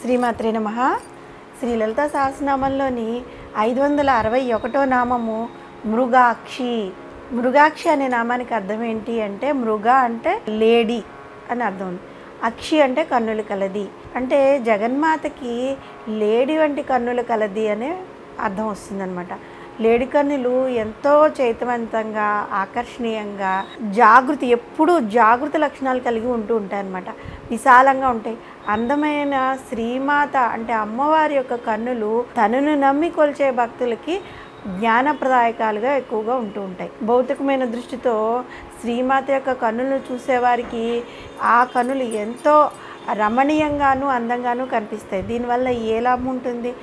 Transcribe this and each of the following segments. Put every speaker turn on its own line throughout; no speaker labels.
శ్రీమాత్రే నమః. శ్రీ లలితా సహస్రనామంలోని 561వ నామము మృగాక్షి. మృగాక్షి అనే నామానికి అర్థం ఏంటి అంటే, మృగ అంటే లేడీ అని అర్థం, అక్షి అంటే కన్నులు కలది, అంటే జగన్మాతకి లేడీ వంటి కన్నులు కలది అనే అర్థం వస్తుందన్నమాట. లేడి కన్నులు ఎంతో చైతన్యవంతంగా, ఆకర్షణీయంగా, ఎప్పుడూ జాగృతి లక్షణాలు కలిగి ఉంటూ ఉంటాయి అన్నమాట. విశాలంగా ఉంటాయి. అందమైన శ్రీమాత అంటే అమ్మవారి యొక్క కన్నులు తనను నమ్మి కొలిచే భక్తులకి జ్ఞానప్రదాయకాలుగా ఎక్కువగా ఉంటూ ఉంటాయి. భౌతికమైన దృష్టితో శ్రీమాత యొక్క కన్నులను చూసేవారికి ఆ కన్నులు ఎంతో రమణీయంగాను అందంగాను కనిపిస్తాయి. దీనివల్ల ఏ లాభం ఉంటుంది?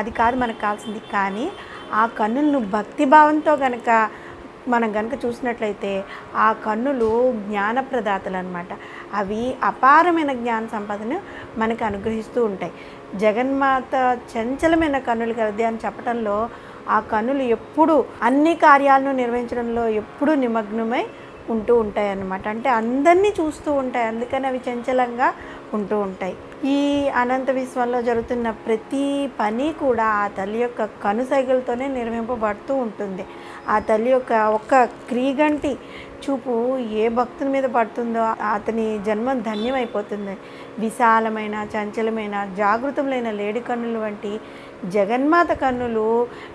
అది కాదు మనకు కావాల్సింది. కానీ ఆ కన్నులను భక్తిభావంతో మనం గనక చూసినట్లయితే ఆ కన్నులు జ్ఞానప్రదాతలు అన్నమాట. అవి అపారమైన జ్ఞాన సంపదను మనకు అనుగ్రహిస్తూ ఉంటాయి. జగన్మాత చంచలమైన కన్నులు కలది అని చెప్పడంలో ఆ కన్నులు ఎప్పుడు అన్ని కార్యాలను నిర్వహించడంలో ఎప్పుడూ నిమగ్నమై ఉంటూ ఉంటాయి అన్నమాట. అంటే అందరినీ చూస్తూ ఉంటాయి, అందుకని అవి చంచలంగా ఉంటూ ఉంటాయి. ఈ అనంత విశ్వంలో జరుగుతున్న ప్రతి పని కూడా ఆ తల్లి యొక్క కనుసైగలతోనే నిర్వహింపబడుతూ ఉంటుంది. ఆ తల్లి యొక్క ఒక్క క్రీగంటి చూపు ఏ భక్తుని మీద పడుతుందో అతని జన్మ ధన్యమైపోతుంది. విశాలమైన, చంచలమైన, జాగృతములైన లేడి కన్నులు వంటి జగన్మాత కన్నులు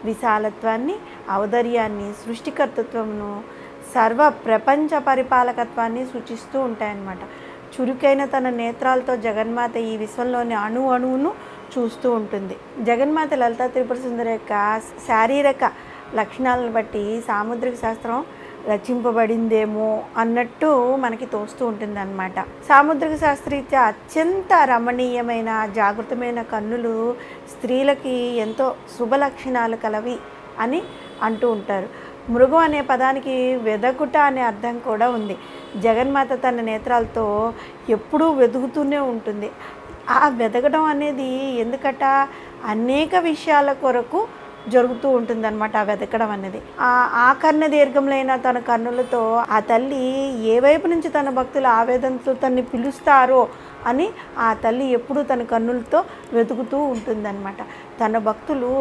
విశాలత్వాన్ని, ఔదర్యాన్ని, సృష్టికర్తృత్వమును, సర్వ ప్రపంచ పరిపాలకత్వాన్ని సూచిస్తూ ఉంటాయన్నమాట. చురుకైన తన నేత్రాలతో జగన్మాత ఈ విశ్వంలోని అణువును చూస్తూ ఉంటుంది. జగన్మాత లలితా త్రిపుర సుందరి యొక్క శారీరక లక్షణాలను బట్టి సాముద్రిక శాస్త్రం రచింపబడిందేమో అన్నట్టు మనకి తోస్తూ ఉంటుంది అన్నమాట. సాముద్రిక శాస్త్రీత్యా అత్యంత రమణీయమైన, జాగృతమైన కన్నులు స్త్రీలకి ఎంతో శుభ లక్షణాలు కలవి అని అంటూ ఉంటారు. మృగం అనే పదానికి వెదకుట అనే అర్థం కూడా ఉంది. జగన్మాత తన నేత్రాలతో ఎప్పుడూ వెతుకుతూనే ఉంటుంది. ఆ వెతకడం అనేది ఎందుకట, అనేక విషయాల కొరకు జరుగుతూ ఉంటుందన్నమాట. ఆ వెతకడం అనేది ఆ కర్ణ దీర్ఘంలైన తన కన్నులతో ఆ తల్లి ఏ వైపు నుంచి తన భక్తులు ఆవేదనతో తన్ని పిలుస్తారో అని ఆ తల్లి ఎప్పుడూ తన కన్నులతో వెతుకుతూ ఉంటుందన్నమాట. తన భక్తులు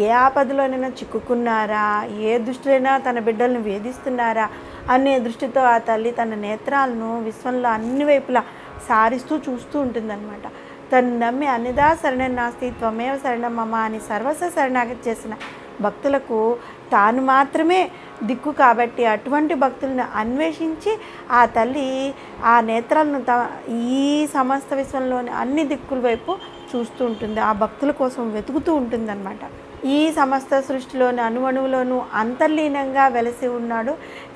ఏ ఆపదలోనైనా చిక్కుకున్నారా, ఏ దృష్టిలైనా తన బిడ్డలను వేధిస్తున్నారా అనే దృష్టితో ఆ తల్లి తన నేత్రాలను విశ్వంలో అన్ని వైపులా సారిస్తూ చూస్తూ ఉంటుందన్నమాట. తను నమ్మి అన్నిదా శరణం నాస్తి త్వమేవ శరణం మమ అని సర్వస్వ శరణాగతి చేసిన భక్తులకు తాను మాత్రమే దిక్కు కాబట్టి అటువంటి భక్తులను అన్వేషించి ఆ తల్లి ఆ నేత్రాలను ఈ సమస్త విశ్వంలోని అన్ని దిక్కుల వైపు చూస్తూ ఉంటుంది. ఆ భక్తుల కోసం వెతుకుతూ ఉంటుందన్నమాట. ఈ సమస్త సృష్టిలోని అణువణువులోనూ అంతర్లీనంగా వెలసి ఉన్నాడు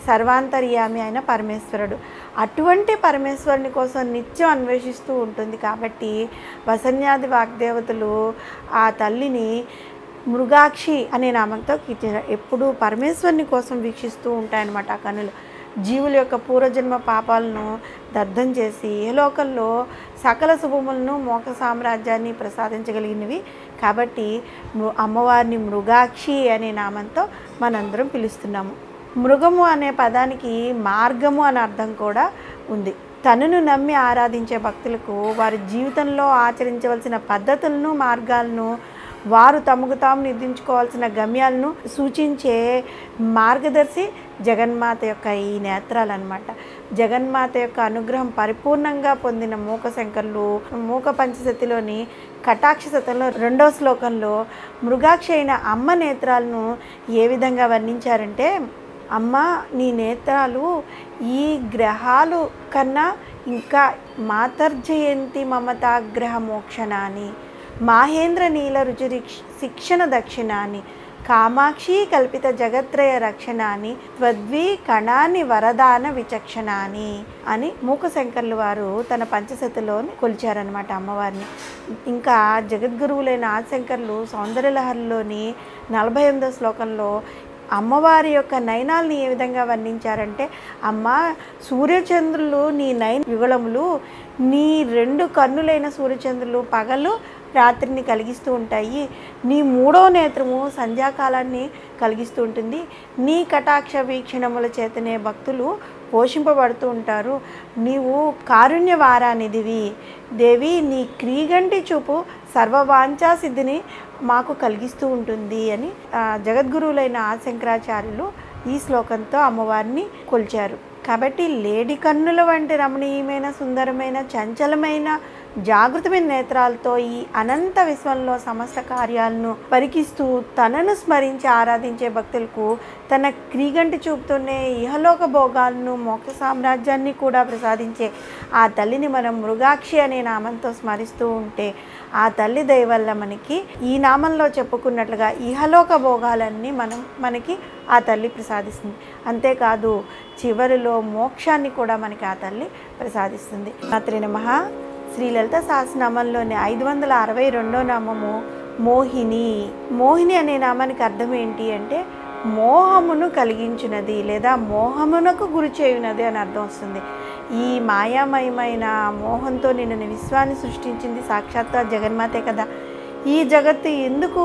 సర్వాంతర్యామి అయిన పరమేశ్వరుడు. అటువంటి పరమేశ్వరుని కోసం నిత్యం అన్వేషిస్తూ ఉంటుంది. కాబట్టి వసన్యాది వాగ్దేవతలు ఆ తల్లిని మృగాక్షి అనే నామంతో కీర్తించారు. ఎప్పుడూ పరమేశ్వరుని కోసం వీక్షిస్తూ ఉంటాయన్నమాట ఆ కన్నులు. జీవుల యొక్క పూర్వజన్మ పాపాలను దగ్ధం చేసి ఏ లోకంలో సకల శుభములను, మోక్ష సామ్రాజ్యాన్ని ప్రసాదించగలిగినవి. కాబట్టి అమ్మవారిని మృగాక్షి అనే నామంతో మనందరం పిలుస్తున్నాము. మృగము అనే పదానికి మార్గము అనే అర్థం కూడా ఉంది. తనను నమ్మి ఆరాధించే భక్తులకు వారి జీవితంలో ఆచరించవలసిన పద్ధతులను, మార్గాలను, వారు తమకు తాము నిర్దించుకోవాల్సిన గమ్యాలను సూచించే మార్గదర్శి జగన్మాత యొక్క ఈ నేత్రాలు అన్నమాట. జగన్మాత యొక్క అనుగ్రహం పరిపూర్ణంగా పొందిన మూకశంకరులు మూక పంచశతిలోని కటాక్ష శతంలో 2వ శ్లోకంలో మృగాక్షి అయిన అమ్మ నేత్రాలను ఏ విధంగా వర్ణించారంటే, అమ్మ నీ నేత్రాలు ఈ గ్రహాలు కన్నా ఇంకా మాతర్జయంతి మమతాగ్రహ మోక్షణాన్ని మాహేంద్ర నీల రుచి శిక్షణ దక్షిణాన్ని కామాక్షి కల్పిత జగత్రయ రక్షణాన్ని త్వద్వీ కణాన్ని వరదాన విచక్షణాన్ని అని మూకశంకర్లు వారు తన పంచశతిలో కొలిచారనమాట అమ్మవారిని. ఇంకా జగద్గురువులైన ఆదిశంకర్లు సౌందర్యలహరిలోని 48వ శ్లోకంలో అమ్మవారి యొక్క నయనాల్ని ఏ విధంగా వర్ణించారంటే, అమ్మ సూర్యచంద్రులు నీ నయన యుగళములు, నీ 2 కన్నులైన సూర్యచంద్రులు పగలు రాత్రిని కలిగిస్తూ ఉంటాయి. నీ 3వ నేత్రము సంధ్యాకాలాన్ని కలిగిస్తూ ఉంటుంది. నీ కటాక్ష వీక్షణముల చేతనే భక్తులు పోషింపబడుతూ ఉంటారు. నీవు కారుణ్యవారానిదివి దేవి, నీ క్రీగంటి చూపు సర్వవాంఛా సిద్ధిని మాకు కలిగిస్తూ ఉంటుంది అని జగద్గురువులైన శంకరాచార్యులు ఈ శ్లోకంతో అమ్మవారిని కొలిచారు. కాబట్టి లేడి కన్నుల వంటి రమణీయమైన, సుందరమైన, చంచలమైన, జాగృతమైన నేత్రాలతో ఈ అనంత విశ్వంలో సమస్త కార్యాలను పరికిస్తూ తనను స్మరించి ఆరాధించే భక్తులకు తన క్రీగంటి చూపుతూనే ఇహలోక భోగాలను, మోక్ష సామ్రాజ్యాన్ని కూడా ప్రసాదించే ఆ తల్లిని మనం మృగాక్షి అనే నామంతో స్మరిస్తూ ఉంటే ఆ తల్లి దయ వల్ల మనకి ఈ నామంలో చెప్పుకున్నట్లుగా ఇహలోక భోగాలన్నీ మనకి ఆ తల్లి ప్రసాదిస్తుంది. అంతేకాదు చివరిలో మోక్షాన్ని కూడా మనకి ఆ తల్లి ప్రసాదిస్తుంది. మాత్రే నమః. శ్రీ లలిత సహస్రనామంలోని 562వ నామము మోహిని. మోహిని అనే నామానికి అర్థం ఏంటి అంటే మోహమును కలిగించున్నది లేదా మోహమునకు గురి చేయున్నది అని అర్థం వస్తుంది. ఈ మాయామయమైన మోహంతో నిన్ను విశ్వాన్ని సృష్టించింది సాక్షాత్ జగన్మాతే కదా. ఈ జగత్తు ఎందుకు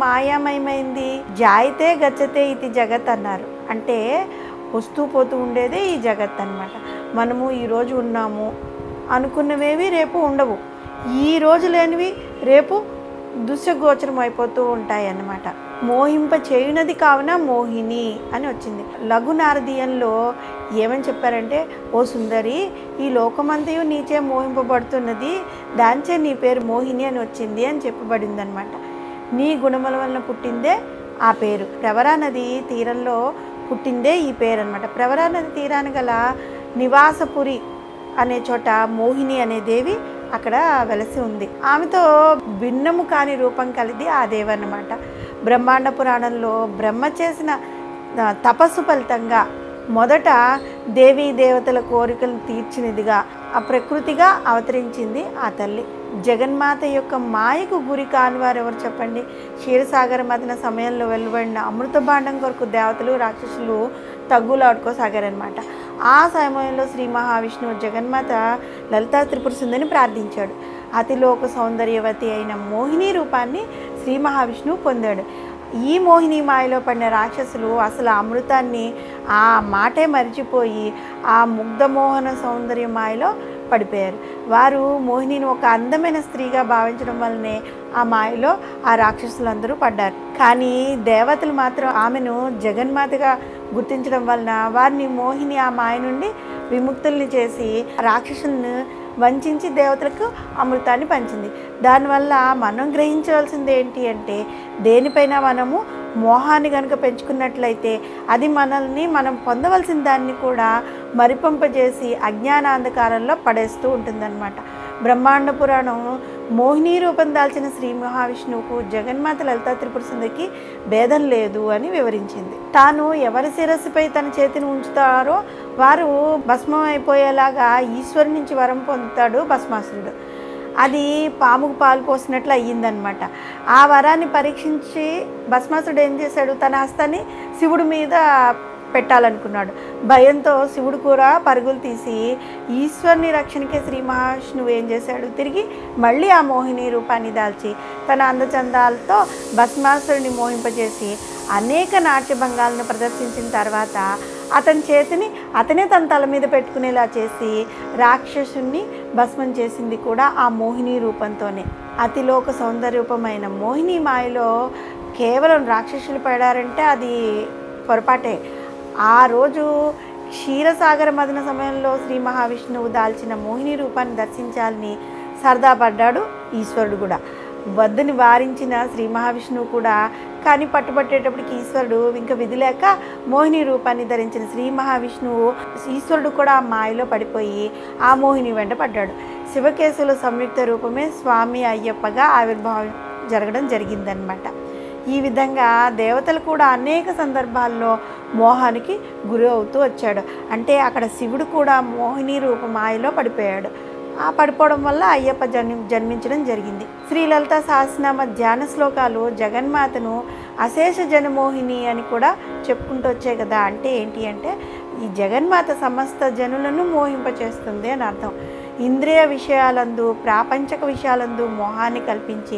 మాయామయమైంది? జాయితే గచ్చతే ఇది జగత్ అన్నారు. అంటే వస్తూ పోతూ ఉండేదే ఈ జగత్ అన్నమాట. మనము ఈరోజు ఉన్నాము అనుకున్నవేవి రేపు ఉండవు, ఈ రోజు లేనివి రేపు దుశ్యగోచరం అయిపోతూ ఉంటాయి అన్నమాట. మోహింప చేయునది కావున మోహిని అని వచ్చింది. లఘు నారదీయంలో ఏమని చెప్పారంటే, ఓ సుందరి, ఈ లోకమంతయు నీచే మోహింపబడుతున్నది, దాంచే నీ పేరు మోహిని అని వచ్చింది అని చెప్పబడింది అనమాట. నీ గుణముల వలన పుట్టిందే ఆ పేరు. ప్రవరా నది తీరంలో పుట్టిందే ఈ పేరు అనమాట. ప్రవరా నది తీరాన గల నివాసపురి అనే చోట మోహిని అనే దేవి అక్కడ వెలసి ఉంది. ఆమెతో భిన్నము కాని రూపం కలిది ఆ దేవి అన్నమాట. బ్రహ్మాండ పురాణంలో బ్రహ్మ చేసిన తపస్సు ఫలితంగా మొదట దేవీ దేవతల కోరికలను తీర్చినదిగా ఆ ప్రకృతిగా అవతరించింది ఆ తల్లి. జగన్మాత యొక్క మాయకు గురి కాని వారు ఎవరు చెప్పండి? క్షీరసాగర మదన సమయంలో వెలువడిన అమృత భాండం కొరకు దేవతలు రాక్షసులు తగ్గులాడుకోసాగారనమాట. ఆ సమయంలో శ్రీ మహావిష్ణువు జగన్మాత లలితా త్రిపుర సుందరిని ప్రార్థించాడు. అతిలోక సౌందర్యవతి అయిన మోహిని రూపాన్ని శ్రీ మహావిష్ణువు పొందాడు. ఈ మోహిని మాయలో పడిన రాక్షసులు అసలు అమృతాన్ని ఆ మాటే మరిచిపోయి ఆ ముగ్ధమోహన సౌందర్య మాయలో పడిపోయారు. వారు మోహినిని ఒక అందమైన స్త్రీగా భావించడం వల్లనే ఆ మాయలో ఆ రాక్షసులందరూ పడ్డారు. కానీ దేవతలు మాత్రం ఆమెను జగన్మాతగా గుర్తించడం వలన వారిని మోహిని ఆ మాయ నుండి విముక్తుల్ని చేసి రాక్షసులను వంచించి దేవతలకు అమృతాన్ని పంచింది. దానివల్ల మనం గ్రహించవలసింది ఏంటి అంటే, దేనిపైన మనము మోహాన్ని కనుక పెంచుకున్నట్లయితే అది మనల్ని మనం పొందవలసిన దాన్ని కూడా మరిపింపజేసి అజ్ఞానాంధకారంలో పడేస్తూ ఉంటుందన్నమాట. బ్రహ్మాండ పురాణం మోహిని రూపం దాల్చిన శ్రీ మహావిష్ణువుకు జగన్మాత లలితా త్రిపుర సుందరికి భేదం లేదు అని వివరించింది. తాను ఎవరి శిరస్సుపై తన చేతిని ఉంచుతారో వారు భస్మం అయిపోయేలాగా ఈశ్వరు నుంచి వరం పొందుతాడు భస్మాసురుడు. అది పాముకు పాలు పోసినట్లు అయ్యిందనమాట. ఆ వరాన్ని పరీక్షించి భస్మాసురుడు ఏం చేశాడు? తన హస్తాన్ని శివుడి మీద పెట్టాలనుకున్నాడు. భయంతో శివుడు కూడా పరుగులు తీసి ఈశ్వరుని రక్షణకే శ్రీ మహావిష్ణువు ఏం చేశాడు? తిరిగి మళ్ళీ ఆ మోహిని రూపాన్ని దాల్చి తన అందచందాలతో భస్మాసురుని మోహింపజేసి అనేక నాట్యభంగాలను ప్రదర్శించిన తర్వాత అతని చేతిని అతనే తన తల మీద పెట్టుకునేలా చేసి రాక్షసుని భస్మం చేసింది కూడా ఆ మోహిని రూపంతోనే. అతిలోక సౌందర్యరూపమైన మోహిని మాయలో కేవలం రాక్షసులు పడారంటే అది పొరపాటే. ఆ రోజు క్షీరసాగర మదన సమయంలో శ్రీ మహావిష్ణువు దాల్చిన మోహిని రూపాన్ని దర్శించాలని సరదా పడ్డాడు ఈశ్వరుడు కూడా. వద్దని వారించిన శ్రీ మహావిష్ణువు కూడా కానీ పట్టుబట్టేటప్పటికి ఈశ్వరుడు ఇంకా విధి లేక మోహిని రూపాన్ని ధరించిన శ్రీ మహావిష్ణువు ఈశ్వరుడు కూడా ఆ మాయలో పడిపోయి ఆ మోహిని వెంట పడ్డాడు. శివకేశవుల సంయుక్త రూపమే స్వామి అయ్యప్పగా ఆవిర్భావం జరగడం జరిగిందనమాట. ఈ విధంగా దేవతలు కూడా అనేక సందర్భాల్లో మోహానికి గురి అవుతూ వచ్చాడు. అంటే అక్కడ శివుడు కూడా మోహిని రూప మాయలో పడిపోయాడు. ఆ పడిపోవడం వల్ల అయ్యప్ప జన్మించడం జరిగింది. శ్రీ లలిత సహస్రనామ ధ్యాన శ్లోకాలు జగన్మాతను అశేష జనమోహిని అని కూడా చెప్పుకుంటూ వచ్చాయి కదా. అంటే ఏంటి అంటే ఈ జగన్మాత సమస్త జనులను మోహింపచేస్తుంది అని అర్థం. ఇంద్రియ విషయాలందు ప్రాపంచక విషయాలందు మోహాన్ని కల్పించి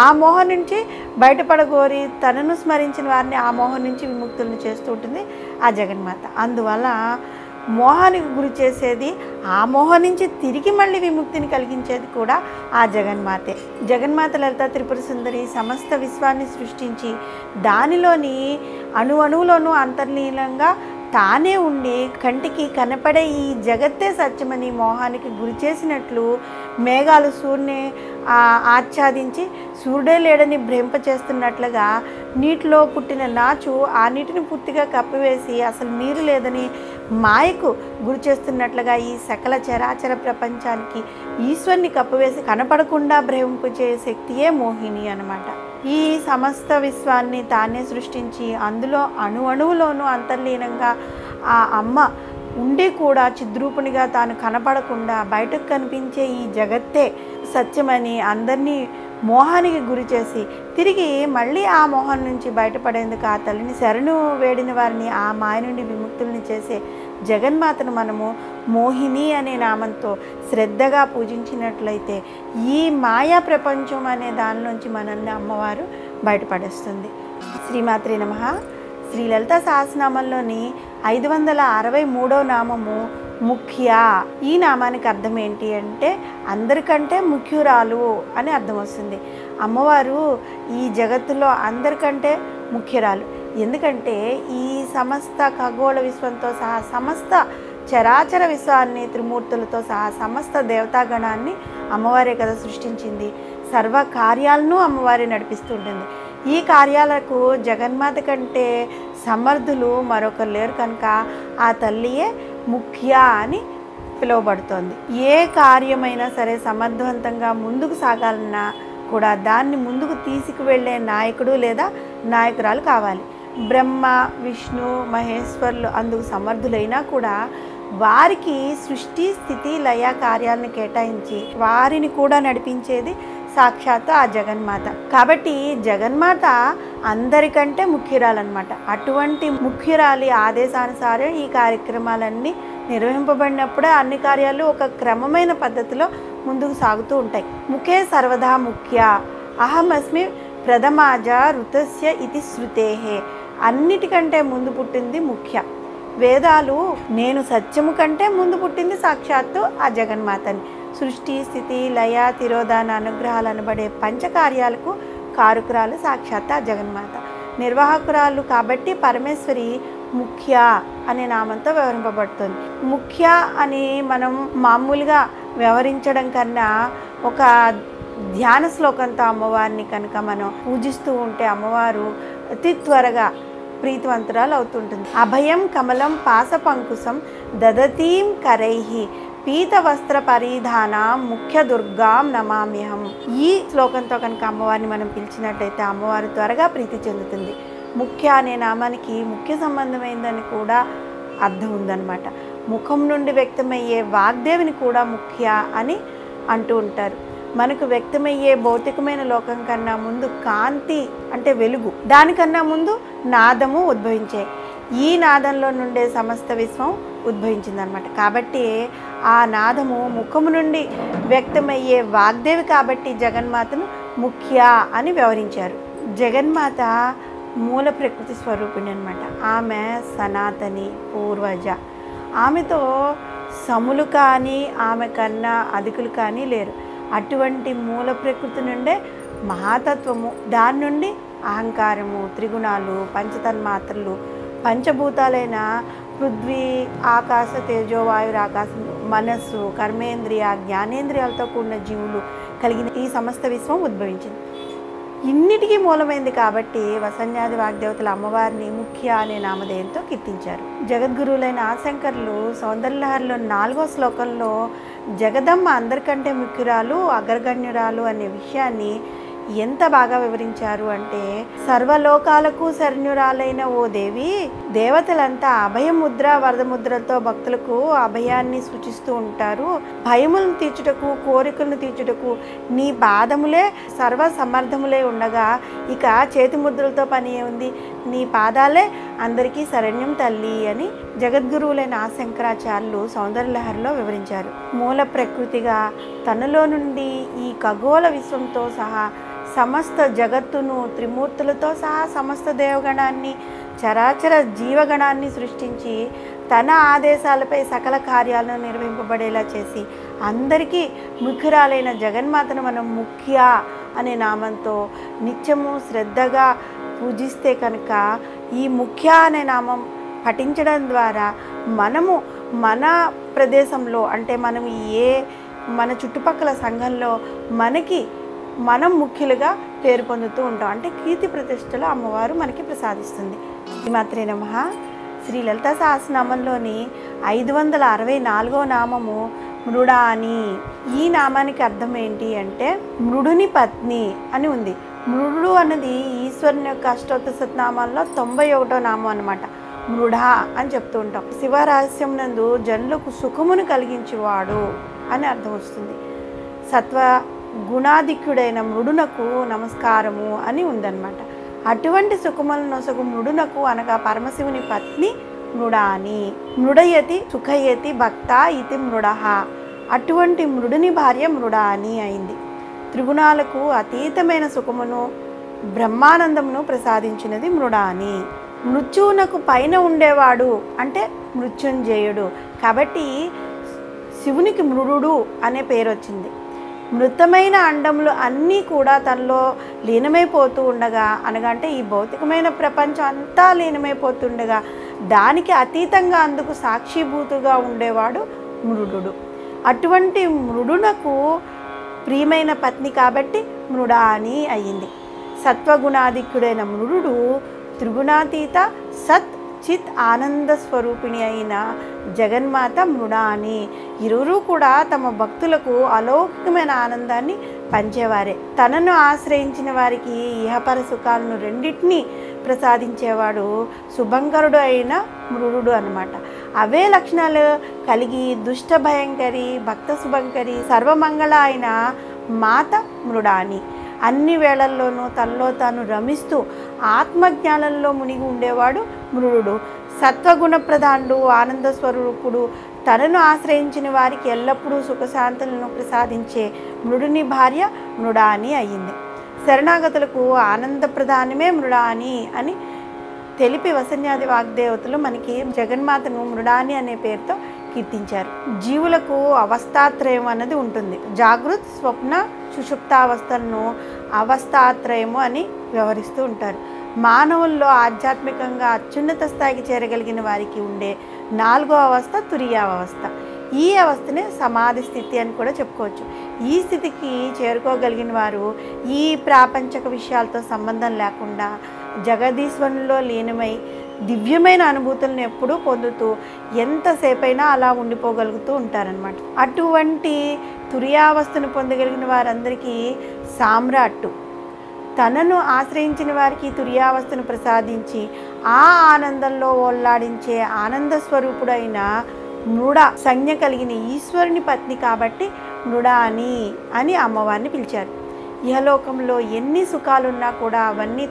ఆ మోహం నుంచి బయటపడగోరి తనను స్మరించిన వారిని ఆ మోహం నుంచి విముక్తులను చేస్తూ ఉంటుంది ఆ జగన్మాత. అందువల్ల మోహానికి గురి చేసేది, ఆ మోహం నుంచి తిరిగి మళ్ళీ విముక్తిని కలిగించేది కూడా ఆ జగన్మాతే. జగన్మాత లలితా త్రిపుర సుందరి సమస్త విశ్వాన్ని సృష్టించి దానిలోని అణువులోనూ అంతర్లీనంగా తానే ఉండి కంటికి కనపడే ఈ జగత్తే సత్యమని మోహానికి గురి చేసినట్లు మేఘాలు సూర్యుని ఆచ్ఛాదించి సూర్యుడే లేడని భ్రమింపచేస్తున్నట్లుగా నీటిలో పుట్టిన నాచు ఆ నీటిని పూర్తిగా కప్పివేసి అసలు నీరు లేదని మాయకు గురి చేస్తున్నట్లుగా ఈ సకల చరాచర ప్రపంచానికి ఈశ్వరుని కప్పివేసి కనపడకుండా భ్రమింపచే శక్తియే మోహిని అన్నమాట. ఈ సమస్త విశ్వాన్ని తానే సృష్టించి అందులో అణువులోనూ అంతర్లీనంగా ఆ అమ్మ ఉండి కూడా చిద్రూపునిగా తాను కనపడకుండా బయటకు కనిపించే ఈ జగత్తే సత్యమని అందరినీ మోహానికి గురి చేసి తిరిగి మళ్ళీ ఆ మోహం నుంచి బయటపడేందుకు ఆ తల్లిని శరణు వేడిన వారిని ఆ మాయ నుండి విముక్తుల్ని చేసే జగన్మాతను మనము మోహిని అనే నామంతో శ్రద్ధగా పూజించినట్లయితే ఈ మాయా ప్రపంచం అనే దానిలోంచి మనల్ని అమ్మవారు బయటపడేస్తుంది. శ్రీమాత్రే నమః. శ్రీ లలితా సహస్రనామంలోని 563వ నామము ముఖ్య. ఈ నామానికి అర్థం ఏంటి అంటే అందరికంటే ముఖ్యురాలు అని అర్థం వస్తుంది. అమ్మవారు ఈ జగత్తులో అందరికంటే ముఖ్యురాలు. ఎందుకంటే ఈ సమస్త ఖగోళ విశ్వంతో సహా సమస్త చరాచర విశ్వాన్ని త్రిమూర్తులతో సహా సమస్త దేవతాగణాన్ని అమ్మవారే కదా సృష్టించింది. సర్వ కార్యాలను అమ్మవారే నడిపిస్తుంటుంది. ఈ కార్యాలకు జగన్మాత కంటే సమర్థులు మరొకరు లేరు కనుక ఆ తల్లియే ముఖ్య అని పిలువబడుతోంది. ఏ కార్యమైనా సరే సమర్థవంతంగా ముందుకు సాగాలన్నా కూడా దాన్ని ముందుకు తీసుకువెళ్ళే నాయకుడు లేదా నాయకురాలు కావాలి. బ్రహ్మ విష్ణు మహేశ్వరులు అందుకు సమర్థులైనా కూడా వారికి సృష్టి స్థితి లయ కార్యాలను కేటాయించి వారిని కూడా నడిపించేది సాక్షాత్తు ఆ జగన్మాత. కాబట్టి జగన్మాత అందరికంటే ముఖ్యురాలన్నమాట. అటువంటి ముఖ్యురాలి ఆదేశానుసారం ఈ కార్యక్రమాలన్నీ నిర్వహింపబడినప్పుడే అన్ని కార్యాలు ఒక క్రమమైన పద్ధతిలో ముందుకు సాగుతూ ఉంటాయి. ముఖే సర్వదా ముఖ్య అహమస్మి ప్రథమాజ ఋతస్య ఇతి శృతేహే. అన్నిటికంటే ముందు పుట్టింది ముఖ్య. వేదాలు నేను సత్యము కంటే ముందు పుట్టింది సాక్షాత్తు ఆ జగన్మాతని. సృష్టి స్థితి లయ తిరోధాన అనుగ్రహాలు అనబడే పంచకార్యాలకు కారుకురాలు సాక్షాత్ ఆ జగన్మాత. నిర్వాహకురాలు కాబట్టి పరమేశ్వరి ముఖ్య అనే నామంతో వ్యవహరింపబడుతుంది. ముఖ్య అని మనం మామూలుగా వ్యవహరించడం కన్నా ఒక ధ్యాన శ్లోకంతో అమ్మవారిని కనుక మనం పూజిస్తూ ఉంటే అమ్మవారు అతి త్వరగా ప్రీతివంతురాలు అవుతుంటుంది. అభయం కమలం పాసపంకుశం దదతీం కరైహి పీత వస్త్ర పరిధాన ముఖ్య దుర్గాం నమామ్యహం. ఈ శ్లోకంతో కనుక అమ్మవారిని మనం పిలిచినట్టయితే అమ్మవారు త్వరగా ప్రీతి చెందుతుంది. ముఖ్య అనే నామానికి ముఖ్య సంబంధమైందని కూడా అర్థం ఉందన్నమాట. ముఖం నుండి వ్యక్తమయ్యే వాగ్దేవిని కూడా ముఖ్య అని అంటూ ఉంటారు. మనకు వ్యక్తమయ్యే భౌతికమైన లోకం కన్నా ముందు కాంతి అంటే వెలుగు, దానికన్నా ముందు నాదము ఉద్భవించాయి. ఈ నాదంలో నుండే సమస్త విశ్వం ఉద్భవించిందనమాట. కాబట్టి ఆ నాదము ముఖము నుండి వ్యక్తమయ్యే వాగ్దేవి కాబట్టి జగన్మాతను ముఖ్య అని వ్యవహరించారు. జగన్మాత మూల ప్రకృతి స్వరూపిణి అనమాట. ఆమె సనాతని పూర్వజ. ఆమెతో సములు కానీ ఆమె కన్నా అధికులు కానీ లేరు. అటువంటి మూల ప్రకృతి నుండే మహాతత్వము, దాని నుండి అహంకారము, త్రిగుణాలు, పంచతన్మాత్రలు, పంచభూతాలైన పృథ్వీ ఆకాశ తేజోవాయుర ఆకాశం, మనస్సు, కర్మేంద్రియ జ్ఞానేంద్రియాలతో కూడిన జీవులు కలిగిన ఈ సమస్త విశ్వం ఉద్భవించింది. ఇన్నిటికీ మూలమైంది కాబట్టి వసన్యాది వాగ్దేవతల అమ్మవారిని ముఖ్య అనే నామధేయంతో కీర్తించారు. జగద్గురువులైన ఆశంకరులు సౌందర్యలహరిలో 4వ శ్లోకంలో జగదమ్మ అందరికంటే ముఖ్యురాలు అగ్రగణ్యురాలు అనే విషయాన్ని ఎంత బాగా వివరించారు అంటే, సర్వలోకాలకు శరణ్యురాలైన ఓ దేవి, దేవతలంతా అభయముద్ర వరదముద్రలతో భక్తులకు అభయాన్ని సూచిస్తూ ఉంటారు. భయములను తీర్చుటకు కోరికలను తీర్చుటకు నీ పాదములే సర్వ సమర్థములే ఉండగా ఇక చేతి ముద్రలతో పని ఉంది, నీ పాదాలే అందరికీ శరణ్యం తల్లి అని జగద్గురువులైన శంకరాచార్యులు సౌందర్యలహరిలో వివరించారు. మూల ప్రకృతిగా తనలో నుండి ఈ ఖగోళ విశ్వంతో సహా సమస్త జగత్తును త్రిమూర్తులతో సహా సమస్త దేవగణాన్ని చరాచర జీవగణాన్ని సృష్టించి తన ఆదేశాలపై సకల కార్యాలను నిర్వహింపబడేలా చేసి అందరికీ ముఖ్యురాలైన జగన్మాతను మనం ముఖ్య అనే నామంతో నిత్యము శ్రద్ధగా పూజిస్తే కనుక ఈ ముఖ్య అనే నామం పఠించడం ద్వారా మనము మన ప్రదేశంలో అంటే మనం మన చుట్టుపక్కల సంఘంలో మనం ముఖ్యులుగా పేరు పొందుతూ ఉంటాం. అంటే కీర్తి ప్రతిష్టలు అమ్మవారు మనకి ప్రసాదిస్తుంది. శ్రీమాత్రే నమః. శ్రీ లలితా సహస్రనామంలోని 564వ నామము మృడాని. ఈ నామానికి అర్థం ఏంటి అంటే మృడుని పత్ని అని ఉంది. మృడు అన్నది ఈశ్వరుని యొక్క అష్టోత్తర శతనామాల్లో 91వ నామం అన్నమాట. మృఢ అని చెప్తూ ఉంటాం. శివరహస్యం నందు జనులకు సుఖమును కలిగించేవాడు అని అర్థం వస్తుంది. సత్వ గుణాధిక్యుడైన మృడునకు నమస్కారము అని ఉందన్నమాట. అటువంటి సుఖములను నొసగు మృడునకు అనగా పరమశివుని పత్ని మృడాని. మృడయతి సుఖయతి భక్త ఇతి మృడ. అటువంటి మృడుని భార్య మృడాని అయింది. త్రిగుణాలకు అతీతమైన సుఖమును బ్రహ్మానందమును ప్రసాదించినది మృడాని. మృత్యువునకు పైన ఉండేవాడు అంటే మృత్యుంజయుడు కాబట్టి శివునికి మృడు అనే పేరు వచ్చింది. మృతమైన అండములు అన్నీ కూడా తనలో లీనమైపోతూ ఉండగా అనగా అంటే ఈ భౌతికమైన ప్రపంచం అంతా లీనమైపోతుండగా దానికి అతీతంగా అందుకు సాక్షిభూతుగా ఉండేవాడు మృడు. అటువంటి మృడునకు ప్రియమైన పత్ని కాబట్టి మృడాని అయ్యింది. సత్వగుణాధిక్యుడైన మృడు త్రిగుణాతీత సత్ చిత్ ఆనంద స్వరూపిణి అయిన జగన్మాత మృడాని. ఇరువురు కూడా తమ భక్తులకు అలౌకికమైన ఆనందాన్ని పంచేవారే. తనను ఆశ్రయించిన వారికి ఇహపర సుఖాలను రెండింటినీ ప్రసాదించేవాడు శుభంకరుడు అయిన మృడు అన్నమాట. అవే లక్షణాలు కలిగి దుష్ట భయంకరి భక్త శుభంకరి సర్వమంగళ అయిన మాత మృడాని. అన్ని వేళల్లోనూ తనలో తాను రమిస్తూ ఆత్మజ్ఞానంలో మునిగి ఉండేవాడు మృడు. సత్వగుణప్రధానుడు ఆనంద స్వరూపుడు తనను ఆశ్రయించిన వారికి ఎల్లప్పుడూ సుఖశాంతులను ప్రసాదించే మృడుని భార్య మృడాని అయ్యింది. శరణాగతులకు ఆనంద ప్రధానమే మృడాని అని తెలిపి వసన్యాది వాగ్దేవతలు మనకి జగన్మాతను మృడాని అనే పేరుతో కీర్తించారు. జీవులకు అవస్థాత్రయం అన్నది ఉంటుంది. జాగృత్ స్వప్న సుషుప్తావస్థలను అవస్థాత్రయము అని వ్యవహరిస్తూ ఉంటారు. మానవుల్లో ఆధ్యాత్మికంగా అత్యున్నత స్థాయికి చేరగలిగిన వారికి ఉండే 4వ అవస్థ తురియావస్థ. ఈ అవస్థనే సమాధి స్థితి అని కూడా చెప్పుకోవచ్చు. ఈ స్థితికి చేరుకోగలిగిన వారు ఈ ప్రాపంచక విషయాలతో సంబంధం లేకుండా జగదీశ్వరునిలో లీనమై దివ్యమైన అనుభూతులను ఎప్పుడూ పొందుతూ ఎంతసేపైనా అలా ఉండిపోగలుగుతూ ఉంటారనమాట. అటువంటి తురియావస్థను పొందగలిగిన వారందరికీ సామ్రాట్టు తనను ఆశ్రయించిన వారికి తురియావస్థను ప్రసాదించి ఆ ఆనందంలో ఓల్లాడించే ఆనంద స్వరూపుడైన మృడ సంజ్ఞ కలిగిన ఈశ్వరుని పత్ని కాబట్టి మృడాని అని అమ్మవారిని పిలిచారు. ఇహలోకంలో ఎన్ని సుఖాలున్నా కూడా అవన్నీ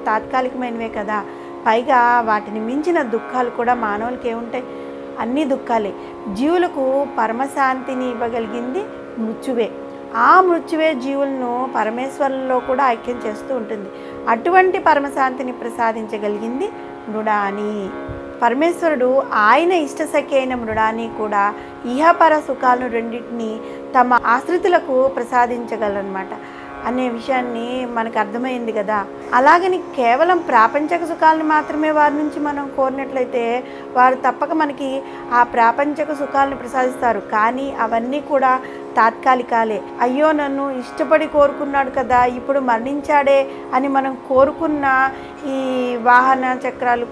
తాత్కాలికమైనవే కదా. పైగా వాటిని మించిన దుఃఖాలు కూడా మానవులకి ఏముంటాయి? అన్ని దుఃఖాలే. జీవులకు పరమశాంతిని ఇవ్వగలిగింది మృత్యువే. ఆ మృత్యువే జీవులను పరమేశ్వరంలో కూడా ఐక్యం చేస్తూ ఉంటుంది. అటువంటి పరమశాంతిని ప్రసాదించగలిగింది మృడాని. పరమేశ్వరుడు ఆయన ఇష్టసఖి అయిన మృడాని కూడా ఇహపర సుఖాలను రెండింటినీ తమ ఆశ్రితులకు ప్రసాదించగలరన్నమాట అనే విషయాన్ని మనకు అర్థమైంది కదా. అలాగని కేవలం ప్రాపంచక సుఖాలను మాత్రమే వారి నుంచి మనం కోరినట్లయితే వారు తప్పక మనకి ఆ ప్రాపంచక సుఖాలను ప్రసాదిస్తారు. కానీ అవన్నీ కూడా తాత్కాలికాలే. అయ్యో నన్ను ఇష్టపడి కోరుకున్నాడు కదా, ఇప్పుడు మరణించాడే అని మనం కోరుకున్న ఈ వాహన చక్రాలు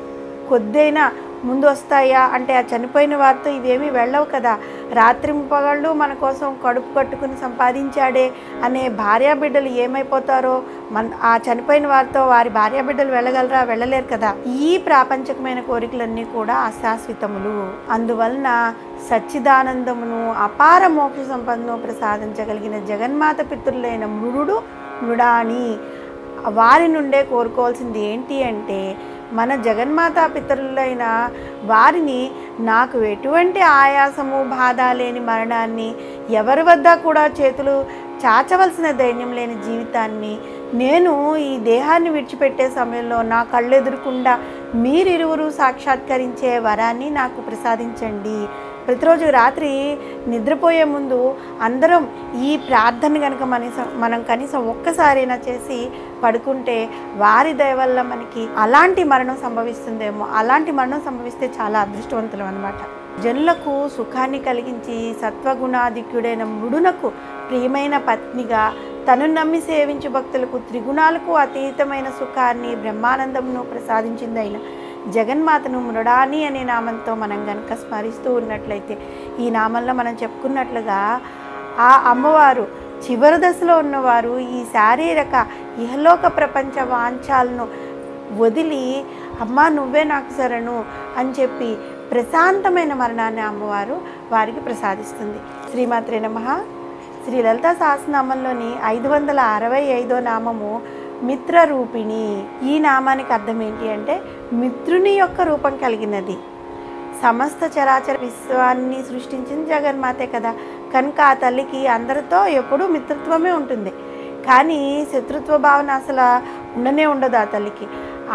కొద్దైనా ముందు వస్తాయా అంటే ఆ చనిపోయిన వారితో ఇవేమీ వెళ్ళవు కదా. రాత్రి పగళ్ళు మన కోసం కడుపు కట్టుకుని సంపాదించాడే అనే భార్యాబిడ్డలు ఏమైపోతారో ఆ చనిపోయిన వారితో వారి భార్యాబిడ్డలు వెళ్ళగలరా? వెళ్ళలేరు కదా. ఈ ప్రాపంచకమైన కోరికలన్నీ కూడా అశాశ్వతములు. అందువలన సచ్చిదానందమును అపార మోక్ష సంపదను ప్రసాదించగలిగిన జగన్మాత పితృలైన మృడు మృడాని వారి నుండే కోరుకోవాల్సింది ఏంటి అంటే మన జగన్మాతా పితరులైన వారిని నాకు ఎటువంటి ఆయాసము బాధ లేని మరణాన్ని, ఎవరి వద్ద కూడా చేతులు చాచవలసిన ధైర్యం లేని జీవితాన్ని, నేను ఈ దేహాన్ని విడిచిపెట్టే సమయంలో నా కళ్ళెదురకుండా మీరిరువురు సాక్షాత్కరించే వరాన్ని నాకు ప్రసాదించండి. ప్రతిరోజు రాత్రి నిద్రపోయే ముందు అందరం ఈ ప్రార్థన కనుక మనం కనీసం ఒక్కసారైనా చేసి పడుకుంటే వారి దయ వల్ల మనకి అలాంటి మరణం సంభవిస్తుందేమో. అలాంటి మరణం సంభవిస్తే చాలా అదృష్టవంతులం అన్నమాట. జనులకు సుఖాన్ని కలిగించి సత్వగుణాధిక్యుడైన మృడునకు ప్రియమైన పత్నిగా తను నమ్మి సేవించు భక్తులకు త్రిగుణాలకు అతీతమైన సుఖాన్ని బ్రహ్మానందమును ప్రసాదించిందైన జగన్మాతను మృడాని అనే నామంతో మనం గనక స్మరిస్తూ ఉన్నట్లయితే, ఈ నామంలో మనం చెప్పుకున్నట్లుగా ఆ అమ్మవారు చివరి దశలో ఉన్నవారు ఈ శారీరక ఇహలోక ప్రపంచ వాంఛాలను వదిలి అమ్మా నువ్వే నాకు శరణు అని చెప్పి ప్రశాంతమైన మరణాన్ని అమ్మవారు వారికి ప్రసాదిస్తుంది. శ్రీమాత్రే నమః. శ్రీ లలితా సహస్రనామంలోని 565వ నామము మిత్రరూపిణి. ఈ నామానికి అర్థం ఏంటి అంటే మిత్రుని యొక్క రూపం కలిగినది. సమస్త చరాచర విశ్వాన్ని సృష్టించింది జగన్మాతే కదా, కనుక ఆ తల్లికి అందరితో ఎప్పుడూ మిత్రత్వమే ఉంటుంది. కానీ శత్రుత్వ భావన అసలు ఉండనే ఉండదు ఆ తల్లికి.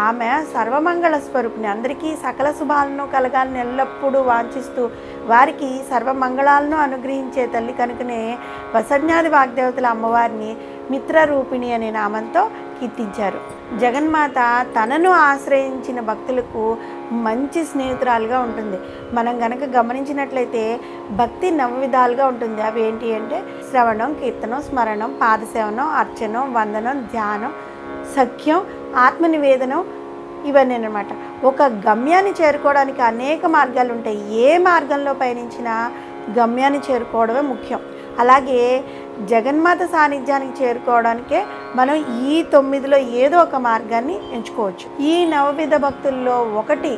ఆమె సర్వమంగళ స్వరూపిణి. అందరికీ సకల శుభాలను కలగాలని ఎల్లప్పుడూ వాంఛిస్తూ వారికి సర్వమంగళాలను అనుగ్రహించే తల్లి కనుకనే వసజ్ఞాది వాగ్దేవతల అమ్మవారిని మిత్రరూపిణి అనే నామంతో కీర్తించారు. జగన్మాత తనను ఆశ్రయించిన భక్తులకు మంచి స్నేహితురాలుగా ఉంటుంది. మనం గనక గమనించినట్లయితే భక్తి నవవిధాలుగా ఉంటుంది. అవి ఏంటి అంటే శ్రవణం, కీర్తనం, స్మరణం, పాదసేవనం, అర్చనం, వందనం, ధ్యానం, సఖ్యం, ఆత్మనివేదనం, ఇవన్నీ అన్నమాట. ఒక గమ్యాన్ని చేరుకోవడానికి అనేక మార్గాలు ఉంటాయి. ఏ మార్గంలో పయనించినా గమ్యాన్ని చేరుకోవడమే ముఖ్యం. అలాగే జగన్మాత సాన్నిధ్యానికి చేరుకోవడానికే మనం ఈ 9లో ఏదో ఒక మార్గాన్ని ఎంచుకోవచ్చు. ఈ నవవిధ భక్తుల్లో ఒకటి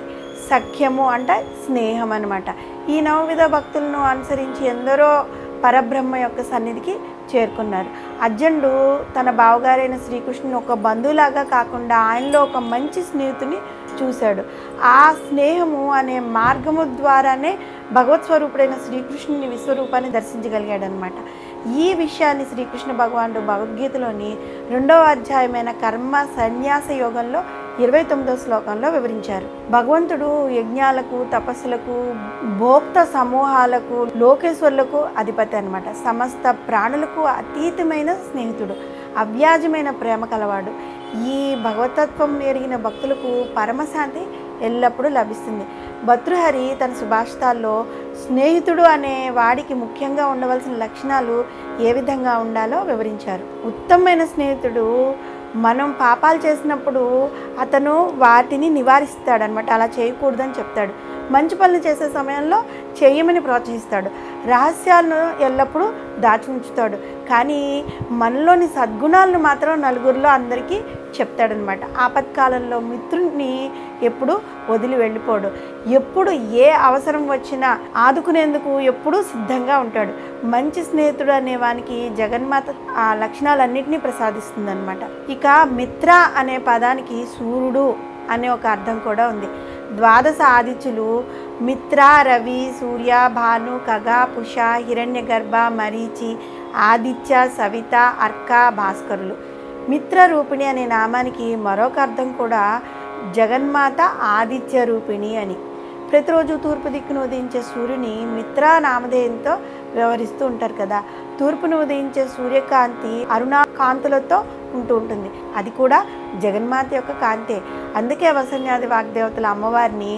సఖ్యము అంటే స్నేహం అన్నమాట. ఈ నవవిధ భక్తులను అనుసరించి ఎందరో పరబ్రహ్మ యొక్క సన్నిధికి చేరుకున్నారు. అర్జునుడు తన బావగారైన శ్రీకృష్ణుని ఒక బంధువులాగా కాకుండా ఆయనలో ఒక మంచి స్నేహితుని చూశాడు. ఆ స్నేహము అనే మార్గము ద్వారానే భగవత్ స్వరూపుడైన శ్రీకృష్ణుని విశ్వరూపాన్ని దర్శించగలిగాడు అనమాట. ఈ విషయాన్ని శ్రీకృష్ణ భగవానుడు భగవద్గీతలోని 2వ అధ్యాయమైన కర్మ సన్యాస యోగంలో 29వ శ్లోకంలో వివరించారు. భగవంతుడు యజ్ఞాలకు, తపస్సులకు, భోక్త సమూహాలకు, లోకేశ్వరులకు అధిపతి అన్నమాట. సమస్త ప్రాణులకు అతీతమైన స్నేహితుడు, అవ్యాజమైన ప్రేమ కలవాడు. ఈ భగవతత్వం ఎరిగిన భక్తులకు పరమశాంతి ఎల్లప్పుడూ లభిస్తుంది. భర్తృహరి తన సుభాషితాల్లో స్నేహితుడు అనే వాడికి ముఖ్యంగా ఉండవలసిన లక్షణాలు ఏ విధంగా ఉండాలో వివరించారు. ఉత్తమమైన స్నేహితుడు మనం పాపాలు చేసినప్పుడు అతను వాటిని నివారిస్తాడనమాట. అలా చేయకూడదని చెప్తాడు. మంచి పనులు చేసే సమయంలో చేయమని ప్రోత్సహిస్తాడు. రహస్యాలను ఎల్లప్పుడూ దాచి ఉంచుతాడు. కానీ మనలోని సద్గుణాలను మాత్రం నలుగురిలో అందరికీ చెప్తాడనమాట. ఆపత్కాలంలో మిత్రుడిని ఎప్పుడు వదిలి వెళ్ళిపోడు. ఎప్పుడు ఏ అవసరం వచ్చినా ఆదుకునేందుకు ఎప్పుడూ సిద్ధంగా ఉంటాడు. మంచి స్నేహితుడు అనే వానికి జగన్మాత ఆ లక్షణాలన్నింటినీ ప్రసాదిస్తుందన్నమాట. ఇక మిత్ర అనే పదానికి సూర్యుడు అనే ఒక అర్థం కూడా ఉంది. ద్వాదశ ఆదిత్యులు మిత్ర, రవి, సూర్య, భాను, ఖగ, పుష, హిరణ్యగర్భ, మరీచి, ఆదిత్య, సవిత, అర్క, భాస్కరులు. మిత్ర రూపిణి అనే నామానికి మరొక అర్థం కూడా జగన్మాత ఆదిత్య రూపిణి అని. ప్రతిరోజు తూర్పు దిక్కును ఉదయించే సూర్యుని మిత్ర నామధేయంతో వ్యవహరిస్తూ ఉంటారు కదా. తూర్పును ఉదయించే సూర్యకాంతి అరుణ కాంతులతో ఉంటుంది. అది కూడా జగన్మాత యొక్క కాంతే. అందుకే వసన్యాది వాగ్దేవతల అమ్మవారిని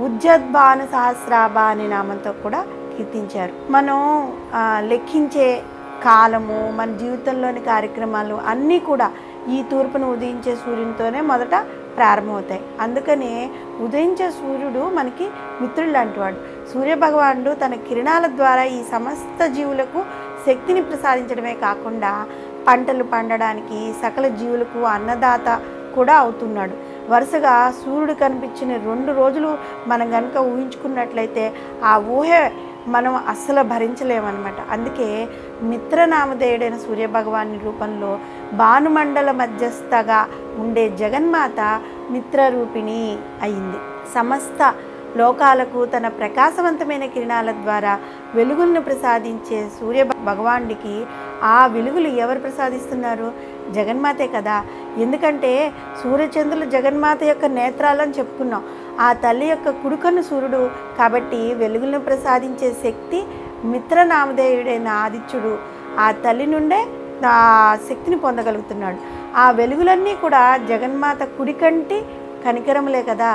ఉజ్జద్భాను సహస్రాభ అనే నామంతో కూడా కీర్తించారు. మనం లెక్కించే కాలము, మన జీవితంలోని కార్యక్రమాలు అన్నీ కూడా ఈ తూర్పును ఉదయించే సూర్యునితోనే మొదట ప్రారంభమవుతాయి. అందుకనే ఉదయించే సూర్యుడు మనకి మిత్రుడు లాంటివాడు. సూర్యభగవానుడు తన కిరణాల ద్వారా ఈ సమస్త జీవులకు శక్తిని ప్రసాదించడమే కాకుండా పంటలు పండడానికి సకల జీవులకు అన్నదాత కూడా అవుతున్నాడు. వరుసగా సూర్యుడు కనిపించిన 2 రోజులు మనం కనుక ఊహించుకున్నట్లయితే ఆ ఊహ మనం అస్సలు భరించలేమన్నమాట. అందుకే మిత్రనామధేయుడైన సూర్యభగవాని రూపంలో భానుమండల మధ్యస్థగా ఉండే జగన్మాత మిత్రరూపిణి అయింది. సమస్త లోకాలకు తన ప్రకాశవంతమైన కిరణాల ద్వారా వెలుగులను ప్రసాదించే సూర్య భగవానుడికి ఆ వెలుగులు ఎవరు ప్రసాదిస్తున్నారు? జగన్మాతే కదా. ఎందుకంటే సూర్యచంద్రులు జగన్మాత యొక్క నేత్రాలని చెప్పుకున్నాం. ఆ తల్లి యొక్క కుడికన్ను సూర్యుడు కాబట్టి వెలుగులను ప్రసాదించే శక్తి మిత్రనామధేయుడైన ఆదిత్యుడు ఆ తల్లి నుండే ఆ శక్తిని పొందగలుగుతున్నాడు. ఆ వెలుగులన్నీ కూడా జగన్మాత కుడికంటి కనికరములే కదా.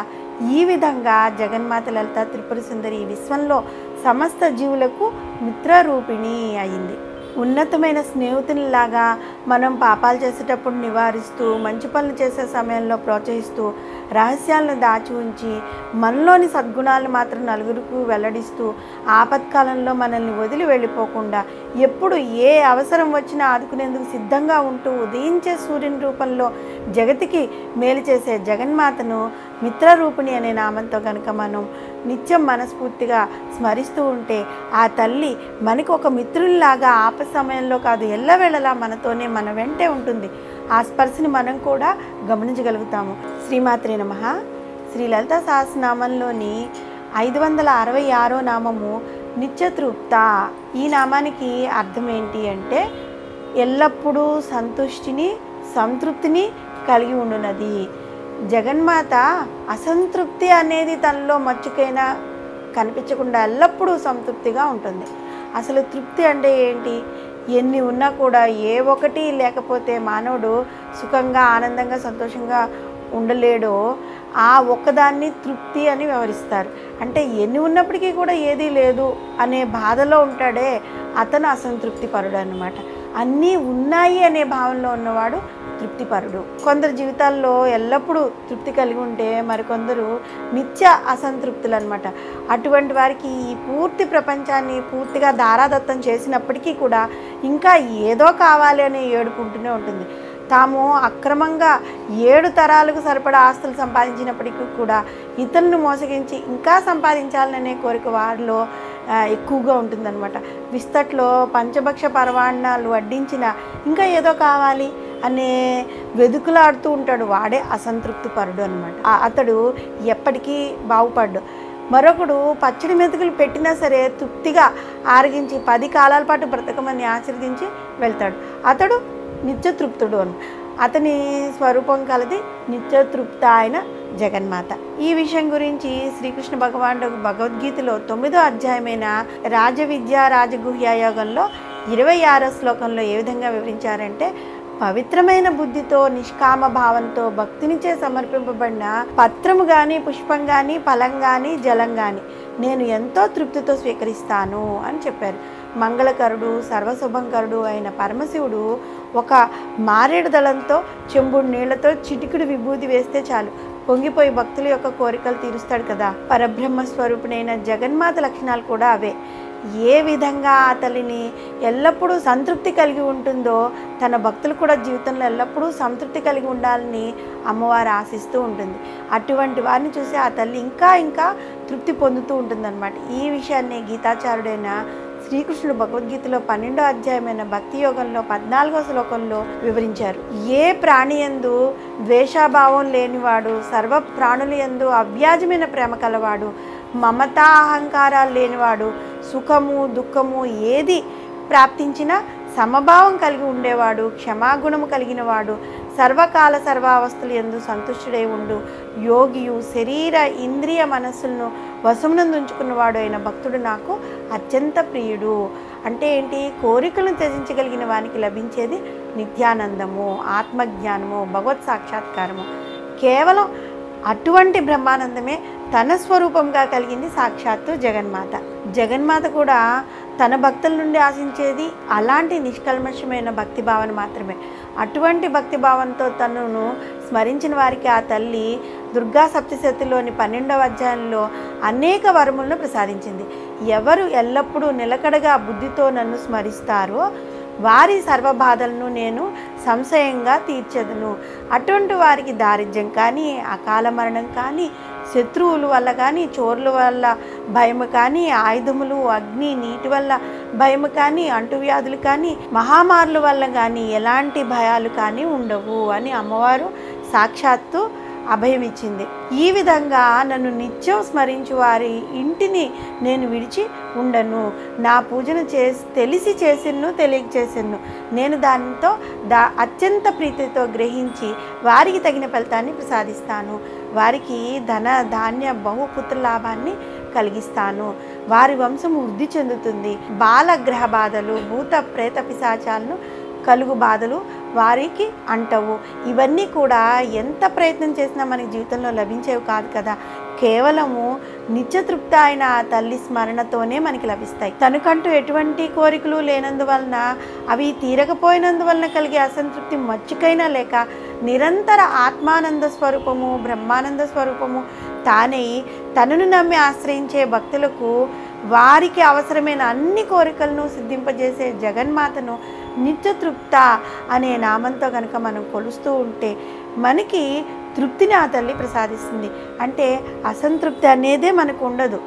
ఈ విధంగా జగన్మాత లలిత త్రిపుర సుందరి విశ్వంలో సమస్త జీవులకు మిత్రరూపిణి అయింది. ఉన్నతమైన స్నేహితునిలాగా మనం పాపాలు చేసేటప్పుడు నివారిస్తూ, మంచి పనులు చేసే సమయంలో ప్రోత్సహిస్తూ, రహస్యాలను దాచి ఉంచి మనలోని సద్గుణాలను మాత్రం నలుగురికి వెల్లడిస్తూ, ఆపత్కాలంలో మనల్ని వదిలి వెళ్ళిపోకుండా ఎప్పుడు ఏ అవసరం వచ్చినా ఆదుకునేందుకు సిద్ధంగా ఉంటూ ఉదయించే సూర్యుని రూపంలో జగతికి మేలు చేసే జగన్మాతను మిత్రరూపిణి అనే నామంతో కనుక మనం నిత్యం మనస్ఫూర్తిగా స్మరిస్తూ ఉంటే ఆ తల్లి మనకు ఒక మిత్రునిలాగా ఆపద సమయంలో కాదు ఎల్లవేళలా మనతోనే మన వెంటే ఉంటుంది. ఆ స్పర్శని మనం కూడా గమనించగలుగుతాము. శ్రీమాత్రే నమః. శ్రీ లలితా సహస్రనామంలోని 566వ నామము నిత్యతృప్త. ఈ నామానికి అర్థం ఏంటి అంటే ఎల్లప్పుడూ సంతుష్టిని సంతృప్తిని కలిగి ఉండునది. జగన్మాత అసంతృప్తి అనేది తనలో మచ్చుకైనా కనిపించకుండా ఎల్లప్పుడూ సంతృప్తిగా ఉంటుంది. అసలు తృప్తి అంటే ఏంటి? ఎన్ని ఉన్నా కూడా ఏ ఒకటి లేకపోతే మానవుడు సుఖంగా ఆనందంగా సంతోషంగా ఉండలేడో ఆ ఒక్కదాన్ని తృప్తి అని వ్యవహరిస్తారు. అంటే ఎన్ని ఉన్నప్పటికీ కూడా ఏదీ లేదు అనే బాధలో ఉంటాడే అతను అసంతృప్తి పరుడు అన్నమాట. అన్నీ ఉన్నాయి అనే భావనలో ఉన్నవాడు తృప్తిపరుడు. కొందరు జీవితాల్లో ఎల్లప్పుడూ తృప్తి కలిగి ఉంటే మరికొందరు నిత్య అసంతృప్తులు అనమాట. అటువంటి వారికి ఈ పూర్తి ప్రపంచాన్ని పూర్తిగా దారాదత్తం చేసినప్పటికీ కూడా ఇంకా ఏదో కావాలి అనే ఏడుకుంటూనే ఉంటుంది. తాము అక్రమంగా 7 తరాలకు సరిపడా ఆస్తులు సంపాదించినప్పటికీ కూడా ఇతరులను మోసగించి ఇంకా సంపాదించాలనే కోరిక వారిలో ఎక్కువగా ఉంటుందన్నమాట. విస్తట్లో పంచభక్ష పరవాణాలు వడ్డించిన ఇంకా ఏదో కావాలి అనే వెదుకులాడుతూ ఉంటాడు. వాడే అసంతృప్తి పరుడు అనమాట. అతడు ఎప్పటికీ బాగుపడ్డు. మరొకడు పచ్చడి మెతుకులు పెట్టినా సరే తృప్తిగా ఆరగించి 10 కాలాల పాటు బ్రతకమని ఆశీర్వదించి వెళ్తాడు. అతడు నిత్యతృప్తుడు అని. అతని స్వరూపం కలది నిత్యతృప్త అయిన జగన్మాత. ఈ విషయం గురించి శ్రీకృష్ణ భగవానుడు భగవద్గీతలో 9వ అధ్యాయమైన రాజవిద్య రాజగుహ్య యోగంలో 26వ శ్లోకంలో ఏ విధంగా వివరించారంటే, పవిత్రమైన బుద్ధితో నిష్కామ భావంతో భక్తినిచే సమర్పింపబడిన పత్రము కానీ పుష్పం కానీ ఫలం కానీ జలం కానీ నేను ఎంతో తృప్తితో స్వీకరిస్తాను అని చెప్పారు. మంగళకరుడు సర్వశుభంకరుడు అయిన పరమశివుడు ఒక మారేడు దళంతో చెంబుడు నీళ్లతో చిటికుడు విభూతి వేస్తే చాలు పొంగిపోయి భక్తుల యొక్క కోరికలు తీరుస్తాడు కదా. పరబ్రహ్మ స్వరూపుడైన జగన్మాత లక్షణాలు కూడా అవే. ఏ విధంగా ఆ తల్లిని ఎల్లప్పుడూ సంతృప్తి కలిగి ఉంటుందో తన భక్తులు కూడా జీవితంలో ఎల్లప్పుడూ సంతృప్తి కలిగి ఉండాలని అమ్మవారు ఆశిస్తూ ఉంటుంది. అటువంటి వారిని చూసి ఆ తల్లి ఇంకా ఇంకా తృప్తి పొందుతూ ఉంటుందన్నమాట. ఈ విషయాన్ని గీతాచార్యుడైన శ్రీకృష్ణుడు భగవద్గీతలో 12వ అధ్యాయమైన భక్తి యోగంలో 14వ శ్లోకంలో వివరించారు. ఏ ప్రాణి యందు ద్వేషాభావం లేనివాడు, సర్వ ప్రాణుల యందు అవ్యాజమైన ప్రేమ కలవాడు, మమతా అహంకారాలు లేనివాడు, సుఖము దుఃఖము ఏది ప్రాప్తించినా సమభావం కలిగి ఉండేవాడు, క్షమాగుణము కలిగిన వాడు, సర్వకాల సర్వావస్థలు యందు సంతుష్టుడై ఉండు యోగియు, శరీర ఇంద్రియ మనస్సులను వశమునందుంచుకున్నవాడు అయిన భక్తుడు నాకు అత్యంత ప్రియుడు. అంటే ఏంటి? కోరికలను త్యజించగలిగిన వానికి లభించేది నిత్యానందము, ఆత్మజ్ఞానము, భగవత్ సాక్షాత్కారము. కేవలం అటువంటి బ్రహ్మానందమే తన స్వరూపంగా కలిగింది సాక్షాత్తు జగన్మాత. జగన్మాత కూడా తన భక్తుల నుండి ఆశించేది అలాంటి నిష్కల్మషమైన భక్తి భావన మాత్రమే. అటువంటి భక్తి భావంతో తనను స్మరించిన వారికి ఆ తల్లి దుర్గా సప్తశతిలోని 12వ అధ్యాయంలో అనేక వరములను ప్రసాదించింది. ఎవరు ఎల్లప్పుడూ నిలకడగా బుద్ధితో నన్ను స్మరిస్తారో వారి సర్వబాధలను నేను సంశయంగా తీర్చెదను. అటువంటి వారికి దారిద్ర్యం కానీ, అకాల మరణం కానీ, శత్రువుల వల్ల కానీ, చోర్ల వల్ల భయము కానీ, ఆయుధములు అగ్ని నీటి వల్ల భయము కానీ, అంటువ్యాధులు కానీ, మహామారుల వల్ల కానీ ఎలాంటి భయాలు కానీ ఉండవు అని అమ్మవారు సాక్షాత్తు అభయం ఇచ్చింది. ఈ విధంగా నన్ను నిత్యం స్మరించు వారి ఇంటిని నేను విడిచి ఉండను. నా పూజను తెలిసి చేసిన్ను, తెలియక చేసిన్ను. నేను దానితో అత్యంత ప్రీతితో గ్రహించి వారికి తగిన ఫలితాన్ని ప్రసాదిస్తాను. వారికి ధన ధాన్య బహుపుత్ర లాభాన్ని కలిగిస్తాను. వారి వంశం వృద్ధి చెందుతుంది. బాలగ్రహ బాధలు, భూత ప్రేత పిశాచాలను కలుగు బాధలు వారికి అంటవు. ఇవన్నీ కూడా ఎంత ప్రయత్నం చేసినా మనకి జీవితంలో లభించేవి కాదు కదా. కేవలము నిత్యతృప్త అయిన ఆ తల్లి స్మరణతోనే మనకి లభిస్తాయి. తనకంటూ ఎటువంటి కోరికలు లేనందువలన, అవి తీరకపోయినందువలన కలిగే అసంతృప్తి మచ్చుకైనా లేక నిరంతర ఆత్మానంద స్వరూపము, బ్రహ్మానంద స్వరూపము తానై తనను నమ్మి ఆశ్రయించే భక్తులకు వారికి అవసరమైన అన్ని కోరికలను సిద్ధింపజేసే జగన్మాతను నిత్యతృప్త అనే నామంతో కనుక మనం కొలుస్తూ ఉంటే మనకి తృప్తిని ఆ తల్లి ప్రసాదిస్తుంది. అంటే అసంతృప్తి అనేదే మనకు ఉండదు.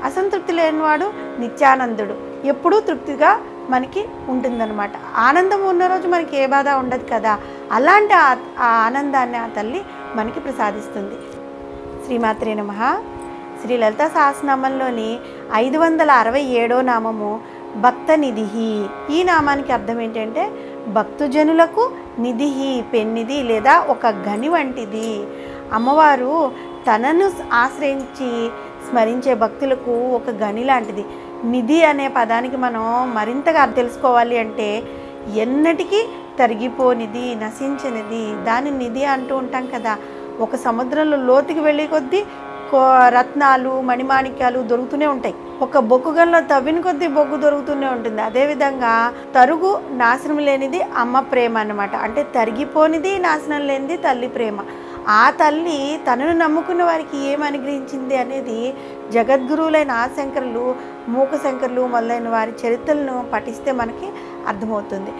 అసంతృప్తి లేనివాడు నిత్యానందుడు, ఎప్పుడూ తృప్తిగా మనకి ఉంటుందన్నమాట. ఆనందం ఉన్న రోజు మనకి ఏ బాధ ఉండదు కదా. అలాంటి ఆ ఆనందాన్ని ఆ తల్లి మనకి ప్రసాదిస్తుంది. శ్రీమాత్రే నమః. శ్రీ లలితా సహస్రనామంలోని 567వ నామము భక్త నిధి. ఈ నామానికి అర్థం ఏంటంటే భక్తుజనులకు నిధి, పెన్నిధి లేదా ఒక గని వంటిది. అమ్మవారు తనను ఆశ్రయించి స్మరించే భక్తులకు ఒక గని లాంటిది. నిధి అనే పదానికి మనం మరింతగా తెలుసుకోవాలి అంటే ఎన్నటికీ తరిగిపోనిది, నశించనిది, దాని నిధి అంటూ ఉంటాం కదా. ఒక సముద్రంలో లోతుకి వెళ్ళే కొద్దీ రత్నాలు, మణిమాణిక్యాలు దొరుకుతూనే ఉంటాయి. ఒక బొగ్గుగంలో తవ్విన కొద్దీ బొగ్గు దొరుకుతూనే ఉంటుంది. అదేవిధంగా తరుగు నాశనం లేనిది అమ్మ ప్రేమ అన్నమాట. అంటే తరిగిపోనిది, నాశనం లేనిది తల్లి ప్రేమ. ఆ తల్లి తనను నమ్ముకున్న వారికి ఏమి అనుగ్రహించింది అనేది జగద్గురువులైన ఆశంకరులు, మూకశంకరులు మొదలైన వారి చరిత్రలను పఠిస్తే మనకి అర్థమవుతుంది.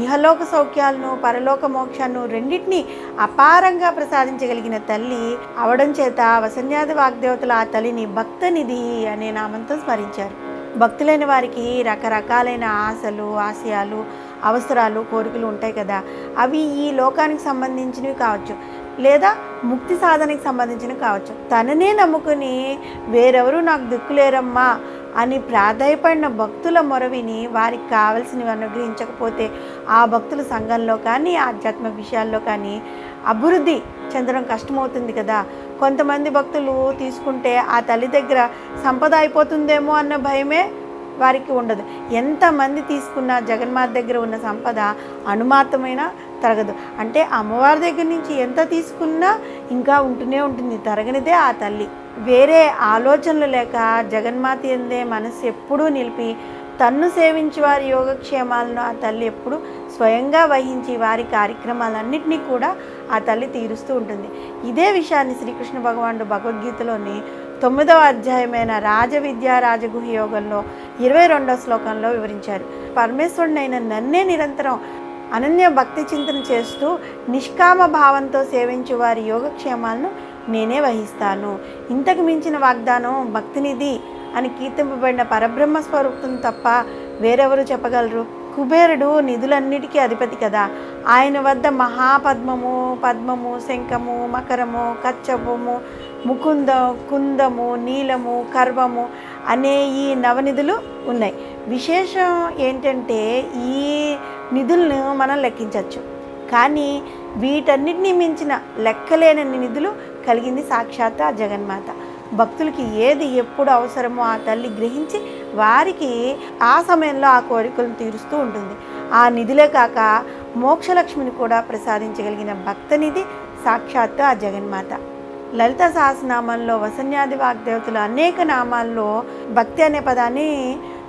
ఇహలోక సౌఖ్యాలను, పరలోక మోక్షాలను రెండింటినీ అపారంగా ప్రసాదించగలిగిన తల్లి అవడం చేత వసన్యాది వాగ్దేవతలు ఆ తల్లిని భక్తనిధి అనే నామంతో స్మరించారు. భక్తులైన వారికి రకరకాలైన ఆశలు, ఆశయాలు, అవసరాలు, కోరికలు ఉంటాయి కదా. అవి ఈ లోకానికి సంబంధించినవి కావచ్చు, లేదా ముక్తి సాధనకి సంబంధించినవి కావచ్చు. తననే నమ్ముకుని వేరెవరు నాకు దిక్కులేరమ్మా అని ప్రాధాయపడిన భక్తుల మొరవిని వారికి కావలసినవి అనుగ్రహించకపోతే ఆ భక్తుల సంఘంలో కానీ, ఆధ్యాత్మిక విషయాల్లో కానీ అభివృద్ధి చెందడం కష్టమవుతుంది కదా. కొంతమంది భక్తులు తీసుకుంటే ఆ తల్లి దగ్గర సంపద అయిపోతుందేమో అన్న భయమే వారికి ఉండదు. ఎంతమంది తీసుకున్నా జగన్మాత దగ్గర ఉన్న సంపద అణుమాత్రమైనా తరగదు. అంటే అమ్మవారి దగ్గర నుంచి ఎంత తీసుకున్నా ఇంకా ఉంటూనే ఉంటుంది, తరగనిదే ఆ తల్లి. వేరే ఆలోచనలు లేక జగన్మాత ఎందే మనసు ఎప్పుడూ నిలిపి తన్ను సేవించి వారి యోగక్షేమాలను ఆ తల్లి ఎప్పుడు స్వయంగా వహించి వారి కార్యక్రమాలన్నింటినీ కూడా ఆ తల్లి తీరుస్తూ ఉంటుంది. ఇదే విషయాన్ని శ్రీకృష్ణ భగవానుడు భగవద్గీతలోని 9వ అధ్యాయమైన రాజవిద్యా రాజగుహ యోగంలో 22వ శ్లోకంలో వివరించారు. పరమేశ్వరుడైన నన్నే నిరంతరం అనన్య భక్తి చింతన చేస్తూ నిష్కామ భావంతో సేవించు వారి యోగక్షేమాలను నేనే వహిస్తాను. ఇంతకు మించిన వాగ్దానం భక్తినిధి అని కీర్తింపబడిన పరబ్రహ్మ స్వరూపం తప్ప వేరెవరు చెప్పగలరు? కుబేరుడు నిధులన్నిటికీ అధిపతి కదా. ఆయన వద్ద మహాపద్మము, పద్మము, శంఖము, మకరము, కచ్చపము, ముకుంద, కుందము, నీలము, కర్వము అనే ఈ నవనిధులు ఉన్నాయి. విశేషం ఏంటంటే ఈ నిధులను మనం లెక్కించవచ్చు, కానీ వీటన్నిటినీ మించిన లెక్కలేనన్ని నిధులు కలిగింది సాక్షాత్ ఆ జగన్మాత. భక్తులకి ఏది ఎప్పుడు అవసరమో ఆ తల్లి గ్రహించి వారికి ఆ సమయంలో ఆ కోరికలను తీరుస్తూ ఉంటుంది. ఆ నిధులే కాక మోక్షలక్ష్మిని కూడా ప్రసాదించగలిగిన భక్తనిధి సాక్షాత్తు ఆ జగన్మాత. లలిత సహస్రనామంలో వసన్యాది వాగ్దేవతలు అనేక నామాల్లో భక్తి అనే పదాన్ని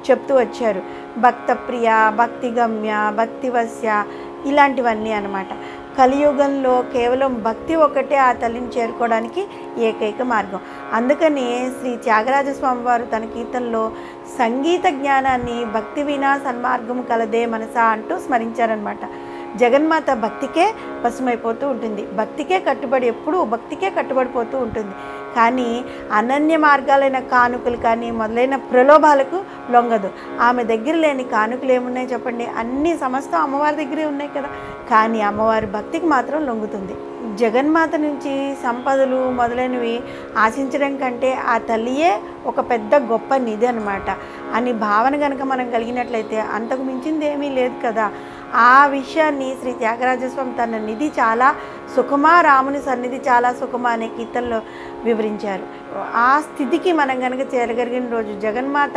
చెప్తూ వచ్చారు. భక్త ప్రియ, భక్తి గమ్య, భక్తివశ్య ఇలాంటివన్నీ అన్నమాట. కలియుగంలో కేవలం భక్తి ఒక్కటే ఆ తల్లిని చేరుకోవడానికి ఏకైక మార్గం. అందుకని శ్రీ త్యాగరాజస్వామి వారు తన కీర్తనలో సంగీత జ్ఞానాన్ని భక్తి వినా సన్మార్గము కలదే మనసా అంటూ స్మరించారనమాట. జగన్మాత భక్తికే వశమైపోతూ ఉంటుంది, భక్తికే కట్టుబడి, ఎప్పుడూ భక్తికే కట్టుబడిపోతూ ఉంటుంది. కానీ అనన్య మార్గాలైన కానుకలు కానీ మొదలైన ప్రలోభాలకు లొంగదు. ఆమె దగ్గర లేని కానుకలు ఏమున్నాయి చెప్పండి? అన్ని సమస్తం అమ్మవారి దగ్గరే ఉన్నాయి కదా. కానీ అమ్మవారి భక్తికి మాత్రం లొంగుతుంది. జగన్మాత నుంచి సంపదలు మొదలైనవి ఆశించడం కంటే ఆ తల్లియే ఒక పెద్ద గొప్ప నిధి అనమాట అని భావన కనుక మనం కలిగినట్లయితే అంతకు మించింది ఏమీ లేదు కదా. ఆ విషయాన్ని శ్రీ త్యాగరాజస్వామి తన నిధి చాలా సుఖమా, రాముని సన్నిధి చాలా సుఖమా అనే కీర్తనలో వివరించారు. ఆ స్థితికి మనం కనుక చేరగలిగిన రోజు జగన్మాత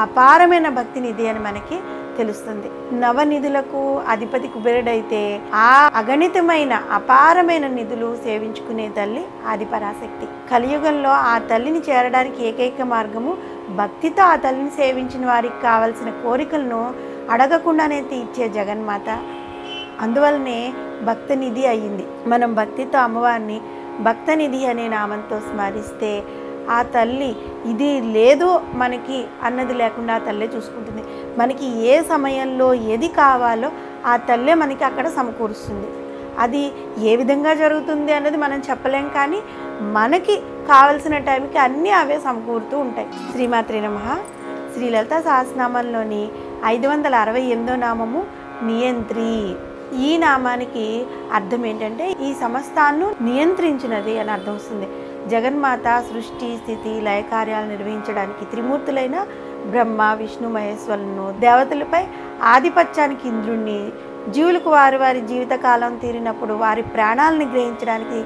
అపారమైన భక్తి నిధి అని మనకి తెలుస్తుంది. నవనిధులకు అధిపతి కుబేరుడైతే ఆ అగణితమైన అపారమైన నిధులు సేవించుకునే తల్లి ఆదిపరాశక్తి. కలియుగంలో ఆ తల్లిని చేరడానికి ఏకైక మార్గము భక్తితో ఆ తల్లిని సేవించిన వారికి కావలసిన కోరికలను అడగకుండానే తీర్చే జగన్మాత. అందువల్లనే భక్తనిధి అయ్యింది. మనం భక్తితో అమ్మవారిని భక్తనిధి అనే నామంతో స్మరిస్తే ఆ తల్లి ఇది లేదు మనకి అన్నది లేకుండా ఆ తల్లే చూసుకుంటుంది. మనకి ఏ సమయంలో ఏది కావాలో ఆ తల్లే మనకి అక్కడ సమకూరుస్తుంది. అది ఏ విధంగా జరుగుతుంది అన్నది మనం చెప్పలేం, కానీ మనకి కావలసిన టైంకి అన్నీ అవే సమకూరుతూ ఉంటాయి. శ్రీమాత్రే నమః. శ్రీ లలితా సహస్రనామంలోని 568వ నామము నియంత్రి. ఈ నామానికి అర్థం ఏంటంటే ఈ సమస్తాన్ని నియంత్రించినది అని అర్థం వస్తుంది. జగన్మాత సృష్టి స్థితి లయ కార్యాలు నిర్వహించడానికి త్రిమూర్తులైన బ్రహ్మ విష్ణు మహేశ్వరులను, దేవతలపై ఆధిపత్యానికి ఇంద్రుణ్ణి, జీవులకు వారి వారి జీవితకాలం తీరినప్పుడు వారి ప్రాణాలను గ్రహించడానికి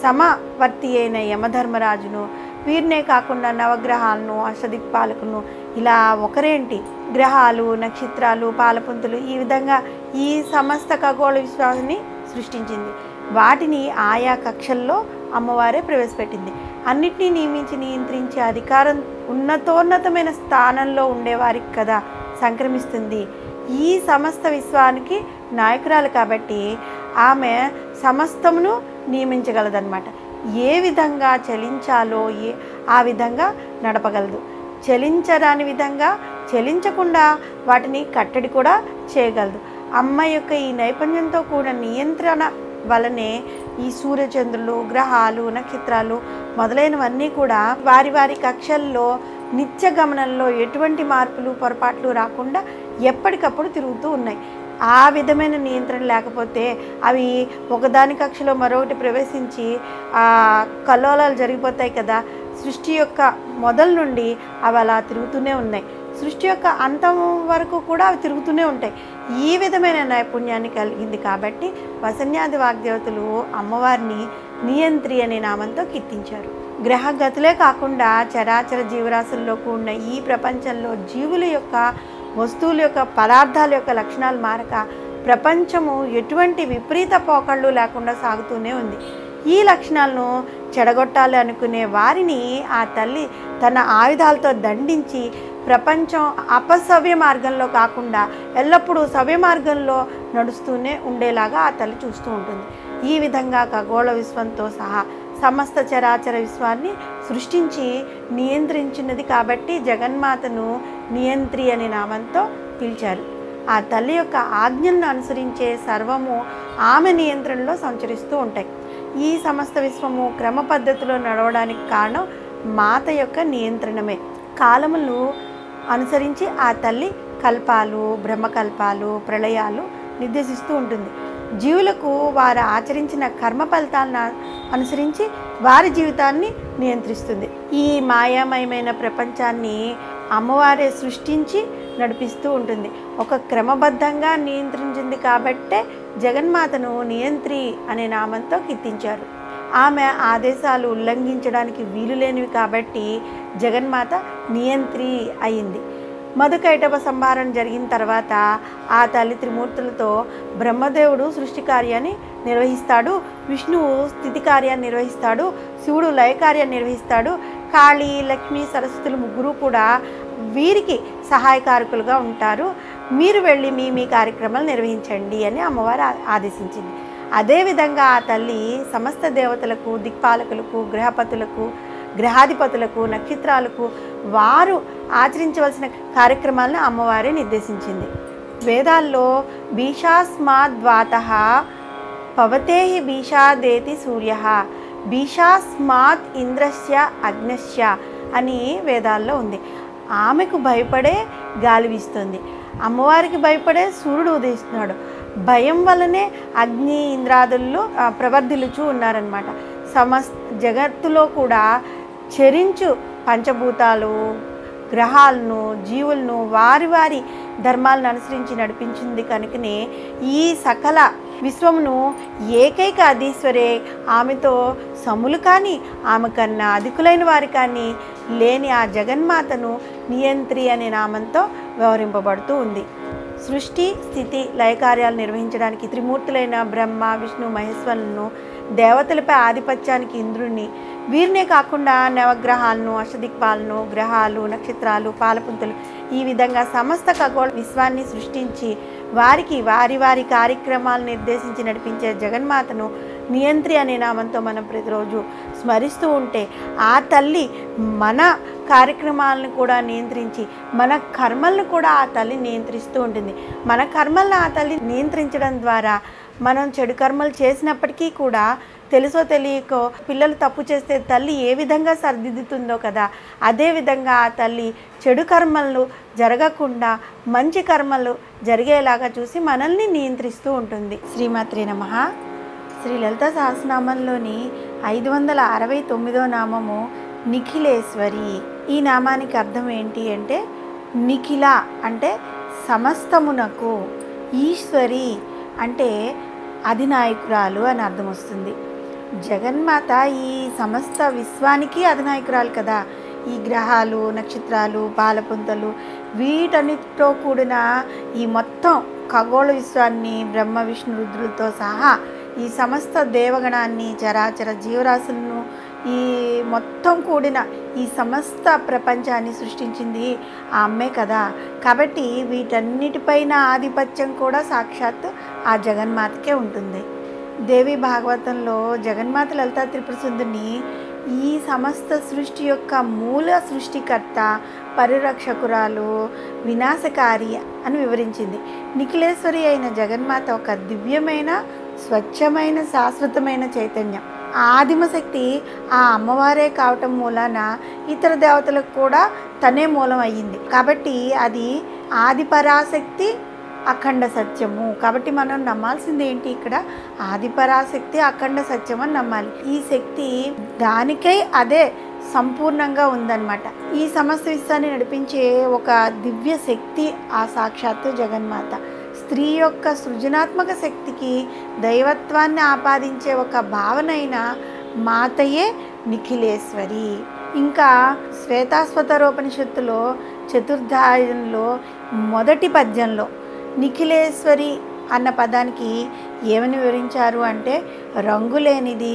సమవర్తి అయిన యమధర్మరాజును, వీరినే కాకుండా నవగ్రహాలను, అష్టదిక్పాలకులను, ఇలా ఒకరేంటి గ్రహాలు, నక్షత్రాలు, పాలపుంతులు, ఈ విధంగా ఈ సమస్త ఖగోళ విశ్వాన్ని సృష్టించింది. వాటిని ఆయా కక్షల్లో అమ్మవారే ప్రవేశపెట్టింది. అన్నిటినీ నియమించి నియంత్రించే అధికారం ఉన్నతోన్నతమైన స్థానంలో ఉండేవారికి కదా సంక్రమిస్తుంది. ఈ సమస్త విశ్వానికి నాయకురాలు కాబట్టి ఆమె సమస్తమును నియమించగలదన్నమాట. ఏ విధంగా చలించాలో ఆ విధంగా నడపగలదు. చలించరాని విధంగా చలించకుండా వాటిని కట్టడి కూడా చేయగలదు. అమ్మ యొక్క ఈ నైపుణ్యంతో కూడిన నియంత్రణ వలనే ఈ సూర్యచంద్రులు, గ్రహాలు, నక్షత్రాలు మొదలైనవన్నీ కూడా వారి వారి కక్షల్లో నిత్య గమనంలో ఎటువంటి మార్పులు పొరపాట్లు రాకుండా ఎప్పటికప్పుడు తిరుగుతూ ఉన్నాయి. ఆ విధమైన నియంత్రణ లేకపోతే అవి ఒకదాని కక్షలో మరొకటి ప్రవేశించి కల్లోలాలు జరిగిపోతాయి కదా. సృష్టి యొక్క మొదలు నుండి అవి అలా తిరుగుతూనే ఉన్నాయి. సృష్టి యొక్క అంతం వరకు కూడా అవి తిరుగుతూనే ఉంటాయి. ఈ విధమైన నైపుణ్యాన్ని కలిగింది కాబట్టి వసన్యాది వాగ్దేవతలు అమ్మవారిని నియంత్రి అనే నామంతో కీర్తించారు. గ్రహగతులే కాకుండా చరాచర జీవరాశుల్లో కూడిన ఈ ప్రపంచంలో జీవుల యొక్క, వస్తువుల యొక్క, పదార్థాల యొక్క లక్షణాలు మారక ప్రపంచము ఎటువంటి విపరీత పోకళ్ళు లేకుండా సాగుతూనే ఉంది. ఈ లక్షణాలను చెడగొట్టాలి అనుకునే వారిని ఆ తల్లి తన ఆయుధాలతో దండించి ప్రపంచం అపసవ్య మార్గంలో కాకుండా ఎల్లప్పుడూ సవ్య మార్గంలో నడుస్తూనే ఉండేలాగా ఆ తల్లి చూస్తూ ఉంటుంది. ఈ విధంగా ఖగోళ విశ్వంతో సహా సమస్త చరాచర విశ్వాన్ని సృష్టించి నియంత్రించినది కాబట్టి జగన్మాతను నియంత్రి అనే నామంతో పిలిచారు. ఆ తల్లి యొక్క ఆజ్ఞలను అనుసరించే సర్వము ఆమె నియంత్రణలో సంచరిస్తూ ఉంటాయి. ఈ సమస్త విశ్వము క్రమ పద్ధతిలో నడవడానికి కారణం మాత యొక్క నియంత్రణమే. కాలములు అనుసరించి ఆ తల్లి కల్పాలు, బ్రహ్మకల్పాలు, ప్రళయాలు నిర్దేశిస్తూ ఉంటుంది. జీవులకు వారు ఆచరించిన కర్మ ఫలితాలను అనుసరించి వారి జీవితాన్ని నియంత్రిస్తుంది. ఈ మాయామయమైన ప్రపంచాన్ని అమ్మవారే సృష్టించి నడిపిస్తూ ఉంటుంది. ఒక క్రమబద్ధంగా నియంత్రించింది కాబట్టే జగన్మాతను నియంత్రి అనే నామంతో కీర్తించారు. ఆమె ఆదేశాలు ఉల్లంఘించడానికి వీలు లేనివి కాబట్టి జగన్మాత నియంత్రి అయింది. మధుకైటభ సంహారం జరిగిన తర్వాత ఆ తల్లి త్రిమూర్తులతో బ్రహ్మదేవుడు సృష్టి కార్యాన్ని నిర్వహిస్తాడు, విష్ణువు స్థితి కార్యాన్ని నిర్వహిస్తాడు, శివుడు లయ కార్యాన్ని నిర్వహిస్తాడు, కాళీ, లక్ష్మీ, సరస్వతులు ముగ్గురు కూడా వీరికి సహాయకారకులుగా ఉంటారు. మీరు వెళ్ళి మీ కార్యక్రమాలు నిర్వహించండి అని అమ్మవారు ఆదేశించింది. అదేవిధంగా ఆ తల్లి సమస్త దేవతలకు, దిక్పాలకులకు, గ్రహపతులకు, గ్రహాధిపతులకు, నక్షత్రాలకు వారు ఆచరించవలసిన కార్యక్రమాలను అమ్మవారే నిర్దేశించింది. వేదాల్లో భీషాస్మాద్వాతః పవతేహి భీషాదేతి సూర్యః భీషాస్మాత్ ఇంద్రస్య అగ్నస్య అని వేదాల్లో ఉంది. ఆమెకు భయపడే గాలి వీస్తుంది, అమ్మవారికి భయపడే సూర్యుడు ఉదయిస్తున్నాడు. భయం వల్లనే అగ్ని ఇంద్రాదులు ప్రవర్ధిల్లుచూ ఉన్నారనమాట. జగత్తులో కూడా చరించు పంచభూతాలు, గ్రహాలను, జీవులను వారి వారి ధర్మాలను అనుసరించి నడిపించింది కనుకనే ఈ సకల విశ్వమును ఏకైక అధీశ్వరే, ఆమెతో సములు కానీ ఆమె కన్నా అధికులైన వారి కానీ లేని ఆ జగన్మాతను నియంత్రి అనే నామంతో వ్యవహరింపబడుతూ ఉంది. సృష్టి, స్థితి, లయకార్యాలు నిర్వహించడానికి త్రిమూర్తులైన బ్రహ్మ, విష్ణు, మహేశ్వరులను, దేవతలపై ఆధిపత్యానికి ఇంద్రుణ్ణి, వీరినే కాకుండా నవగ్రహాలను, అష్టదిక్పాలను, గ్రహాలు, నక్షత్రాలు, పాలపుంతలు, ఈ విధంగా సమస్త ఖగోళ విశ్వాన్ని సృష్టించి వారికి వారి వారి కార్యక్రమాలు నిర్దేశించి నడిపించే జగన్మాతను నియంత్రి అనే నామంతో మనం ప్రతిరోజు స్మరిస్తూ ఉంటే ఆ తల్లి మన కార్యక్రమాలను కూడా నియంత్రించి మన కర్మలను కూడా ఆ తల్లి నియంత్రిస్తూ ఉంటుంది. మన కర్మలను ఆ తల్లి నియంత్రించడం ద్వారా మనం చెడు కర్మలు చేసినప్పటికీ కూడా తెలుసో తెలియకో పిల్లలు తప్పు చేస్తే తల్లి ఏ విధంగా సరిదిద్దుతుందో కదా, అదేవిధంగా ఆ తల్లి చెడు కర్మలు జరగకుండా మంచి కర్మలు జరిగేలాగా చూసి మనల్ని నియంత్రిస్తూ ఉంటుంది. శ్రీమాత్రే నమః. శ్రీ లలిత సహస్రనామంలోని 569వ నామము నిఖిలేశ్వరి. ఈ నామానికి అర్థం ఏంటి అంటే నిఖిల అంటే సమస్తమునకు, ఈశ్వరి అంటే అధినాయకురాలు అని అర్థం వస్తుంది. జగన్మాత ఈ సమస్త విశ్వానికి అధినాయకురాలు కదా. ఈ గ్రహాలు, నక్షత్రాలు, పాలపుంతలు వీటన్నిటితో కూడిన ఈ మొత్తం ఖగోళ విశ్వాన్ని బ్రహ్మ, విష్ణు, రుద్రులతో సహా ఈ సమస్త దేవగణాన్ని, చరాచర జీవరాశులను, ఈ మొత్తం కూడిన ఈ సమస్త ప్రపంచాన్ని సృష్టించింది ఆ అమ్మే కదా. కాబట్టి వీటన్నిటిపైన ఆధిపత్యం కూడా సాక్షాత్ ఆ జగన్మాతకే ఉంటుంది. దేవి భాగవతంలో జగన్మాత లలితా త్రిపుర సుందరిని ఈ సమస్త సృష్టి యొక్క మూల సృష్టికర్త, పరిరక్షకురాలు, వినాశకారి అని వివరించింది. నిఖిలేశ్వరి అయిన జగన్మాత ఒక దివ్యమైన, స్వచ్ఛమైన, శాశ్వతమైన చైతన్యం. ఆదిమశక్తి ఆ అమ్మవారే కావటం మూలాన ఇతర దేవతలకు కూడా తనే మూలం అయ్యింది. కాబట్టి అది ఆది పరాశక్తి, అఖండ సత్యము. కాబట్టి మనం నమ్మాల్సింది ఏంటి, ఇక్కడ ఆది పరాశక్తి, అఖండ సత్యం అని నమ్మాలి. ఈ శక్తి దానికై అదే సంపూర్ణంగా ఉందన్నమాట. ఈ సమస్త విశ్వాన్ని నడిపించే ఒక దివ్య శక్తి ఆ సాక్షాత్తు జగన్మాత. స్త్రీ యొక్క సృజనాత్మక శక్తికి దైవత్వాన్ని ఆపాదించే ఒక భావనైన మాతయే నిఖిలేశ్వరి. ఇంకా శ్వేతాశ్వతరోపనిషత్తులో చతుర్థాయంలో మొదటి పద్యంలో నిఖిలేశ్వరి అన్న పదానికి ఏమని వివరించారు అంటే రంగులేనిది,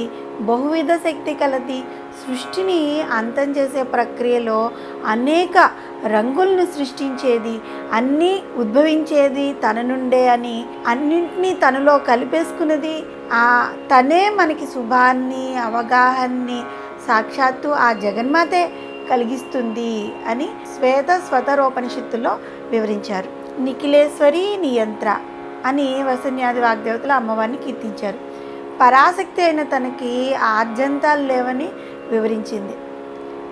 బహువిధ శక్తి కలది, సృష్టిని అంతం చేసే ప్రక్రియలో అనేక రంగులను సృష్టించేది, అన్నీ ఉద్భవించేది తన నుండే అని, అన్నింటినీ తనలో కలిపేసుకున్నది తనే మనకి శుభాన్ని, అవగాహన్ని సాక్షాత్తు ఆ జగన్మాతే కలిగిస్తుంది అని శ్వేతస్వతరోపనిషత్తులో వివరించారు. నిఖిలేశ్వరి నియంత్ర అని వసన్యాది వాగ్దేవతలు అమ్మవారిని కీర్తించారు. పరాశక్తి అయిన తనకి ఆద్యంతాలు లేవని వివరించింది.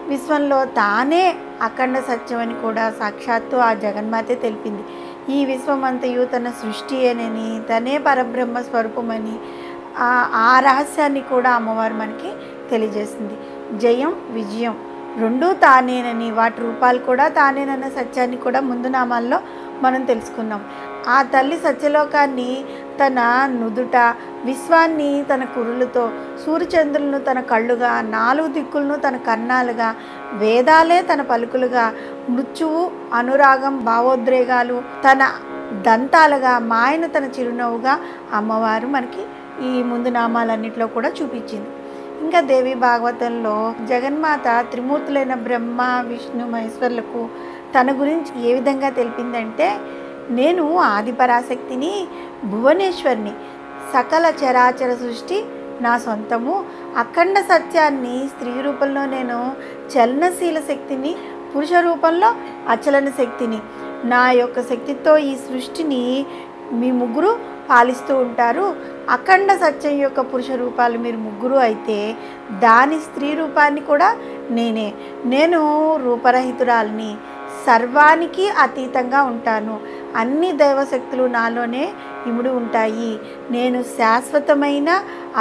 విశ్వంలో తానే అఖండ సత్యమని కూడా సాక్షాత్తు ఆ జగన్మాతే తెలిపింది. ఈ విశ్వమంతయు తన సృష్టి అని, తనే పరబ్రహ్మ స్వరూపమని ఆ రహస్యాన్ని కూడా అమ్మవారు మనకి తెలియజేసింది. జయం, విజయం రెండూ తానేనని, వాటి రూపాలు కూడా తానేనన్న సత్యాన్ని కూడా ముందు నామాల్లో మనం తెలుసుకున్నాం. ఆ తల్లి సత్యలోకాన్ని తన నుదుట, విశ్వాన్ని తన కురులతో, సూర్యచంద్రులను తన కళ్ళుగా, 4 దిక్కులను తన కన్నాలుగా, వేదాలే తన పలుకులుగా, మృత్యువు, అనురాగం, భావోద్రేగాలు తన దంతాలుగా, మాయను తన చిరునవ్వుగా అమ్మవారు మనకి ఈ ముందు నామాలన్నింటిలో కూడా చూపించింది. ఇంకా దేవి భాగవతంలో జగన్మాత త్రిమూర్తులైన బ్రహ్మ, విష్ణు, మహేశ్వరులకు తన గురించి ఏ విధంగా తెలిపిందంటే, నేను ఆది పరాశక్తిని, భువనేశ్వరిని, సకల చరాచర సృష్టి నా సొంతము, అఖండ సత్యాన్ని స్త్రీ రూపంలో నేను చలనశీల శక్తిని, పురుష రూపంలో అచలన శక్తిని, నా యొక్క శక్తితో ఈ సృష్టిని మీ ముగ్గురు పాలిస్తూ ఉంటారు. అఖండ సత్యం యొక్క పురుష రూపాలు మీరు ముగ్గురు అయితే దాని స్త్రీ రూపాన్ని కూడా నేను రూపరహితురాలిని, సర్వానికి అతీతంగా ఉంటాను. అన్ని దైవశక్తులు నాలోనే ఇమిడి ఉంటాయి. నేను శాశ్వతమైన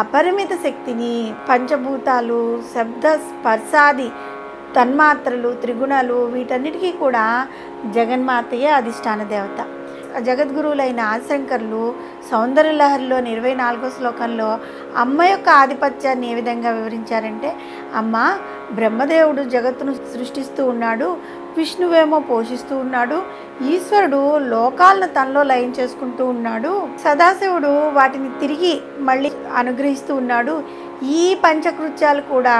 అపరిమిత శక్తిని. పంచభూతాలు, శబ్ద స్పర్శాది తన్మాత్రలు, త్రిగుణాలు వీటన్నిటికీ కూడా జగన్మాతయే అధిష్టాన దేవత. జగద్గురువులైన ఆదిశంకరులు సౌందర్యలహరిలోని 24వ శ్లోకంలో అమ్మ యొక్క ఆధిపత్యాన్ని ఏ విధంగా వివరించారంటే, అమ్మ బ్రహ్మదేవుడు జగత్తును సృష్టిస్తూ ఉన్నాడు, విష్ణువేమో పోషిస్తూ ఉన్నాడు, ఈశ్వరుడు లోకాలను తనలో లయం చేసుకుంటూ ఉన్నాడు, సదాశివుడు వాటిని తిరిగి మళ్ళీ అనుగ్రహిస్తూ ఉన్నాడు. ఈ పంచకృత్యాలు కూడా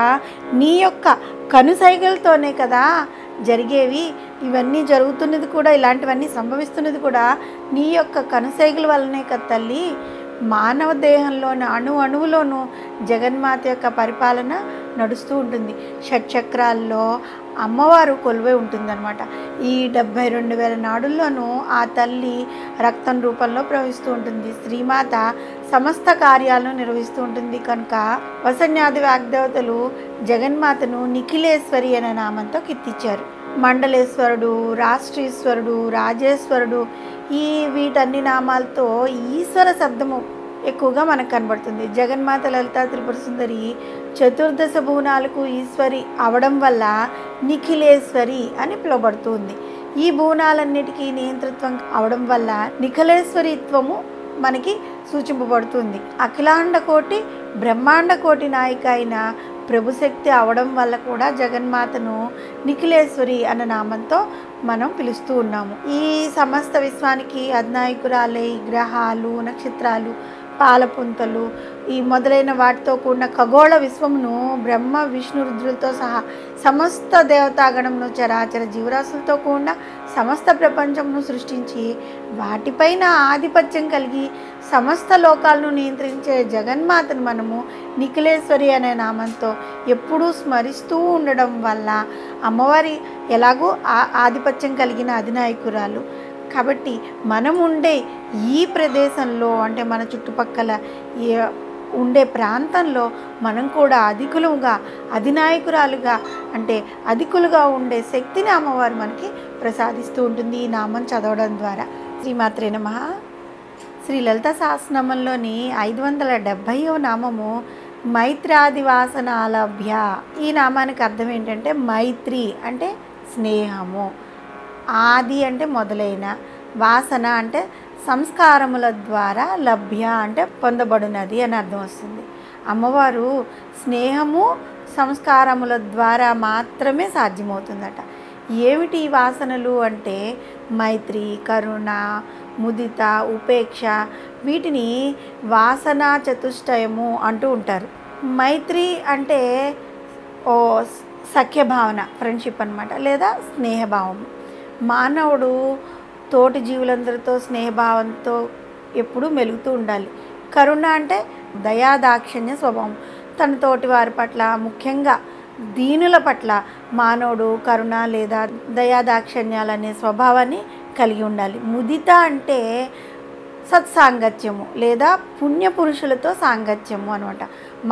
నీ యొక్క కనుసైగలతోనే కదా జరిగేవి. ఇవన్నీ జరుగుతున్నది కూడా, ఇలాంటివన్నీ సంభవిస్తున్నది కూడా నీ యొక్క కనుసైగల వల్లనే కదా తల్లి. మానవ దేహంలోని అణువులోనూ జగన్మాత యొక్క పరిపాలన నడుస్తూ ఉంటుంది. షట్చక్రాల్లో అమ్మవారు కొలువై ఉంటుందన్నమాట. ఈ 72,000 నాడుల్లోనూ ఆ తల్లి రక్తం రూపంలో ప్రవహిస్తూ ఉంటుంది. శ్రీమాత సమస్త కార్యాలను నిర్వహిస్తూ ఉంటుంది. కనుక వసన్యాది వాగ్దేవతలు జగన్మాతను నిఖిలేశ్వరి అనే నామంతో కీర్తించారు. మండలేశ్వరుడు, రాష్ట్రీశ్వరుడు, రాజేశ్వరుడు, వీటన్ని నామాలతో ఈశ్వర శబ్దము ఎక్కువగా మనకు కనబడుతుంది. జగన్మాత లలితా త్రిపుర సుందరి చతుర్దశ భువనాలకు ఈశ్వరి అవడం వల్ల నిఖిలేశ్వరి అని పిలువబడుతుంది. ఈ భువనాలన్నిటికీ నియంతృత్వం అవడం వల్ల నిఖిలేశ్వరిత్వము మనకి సూచింపబడుతుంది. అఖిలాండ కోటి బ్రహ్మాండ కోటి నాయిక అయిన ప్రభుశక్తి అవడం వల్ల కూడా జగన్మాతను నిఖిలేశ్వరి అన్న నామంతో మనం పిలుస్తూ ఉన్నాము. ఈ సమస్త విశ్వానికి అధినాయకురాలే గ్రహాలు, నక్షత్రాలు, పాలపుంతలు ఈ మొదలైన వాటితో కూడిన ఖగోళ విశ్వమును బ్రహ్మ విష్ణు రుద్రులతో సహా సమస్త దేవతాగణమును చరాచర జీవరాశులతో కూడిన సమస్త ప్రపంచమును సృష్టించి వాటిపైన ఆధిపత్యం కలిగి సమస్త లోకాలను నియంత్రించే జగన్మాతను మనము నిఖిలేశ్వరి అనే నామంతో ఎప్పుడూ స్మరిస్తూ ఉండడం వల్ల అమ్మవారి ఎలాగో ఆధిపత్యం కలిగిన అధినాయకురాలు కాబట్టి మనం ఉండే ఈ ప్రదేశంలో, అంటే మన చుట్టుపక్కల ఉండే ప్రాంతంలో మనం కూడా అధికులుగా, అధినాయకురాలుగా, అంటే అధికులుగా ఉండే శక్తిని అమ్మవారు మనకి ప్రసాదిస్తూ ఉంటుంది ఈ నామం చదవడం ద్వారా. శ్రీమాత్రే నమః. శ్రీ లలితా సహస్రనామంలోని 570వ నామము మైత్రాదివాసనాలభ్య. ఈ నామానికి అర్థం ఏంటంటే మైత్రి అంటే స్నేహము, ఆది అంటే మొదలైన, వాసన అంటే సంస్కారముల ద్వారా, లభ్య అంటే పొందబడినది అని అర్థం వస్తుంది. అమ్మవారు స్నేహము సంస్కారముల ద్వారా మాత్రమే సాధ్యమవుతుందట. ఏమిటి ఈ వాసనలు అంటే మైత్రి, కరుణ, ముదిత, ఉపేక్ష వీటిని వాసనా చతుష్టయము అంటూ ఉంటారు. మైత్రి అంటే సఖ్యభావన, ఫ్రెండ్షిప్ అన్నమాట, లేదా స్నేహభావం. మానవుడు తోటి జీవులందరితో స్నేహభావంతో ఎప్పుడూ మెలుగుతూ ఉండాలి. కరుణ అంటే దయాదాక్షిణ్య స్వభావం. తన తోటి వారి పట్ల, ముఖ్యంగా దీనుల పట్ల మానవుడు కరుణ లేదా దయాదాక్షిణ్యాలనే స్వభావాన్ని కలిగి ఉండాలి. ముదిత అంటే సత్సాంగత్యము లేదా పుణ్యపురుషులతో సాంగత్యము అనమాట.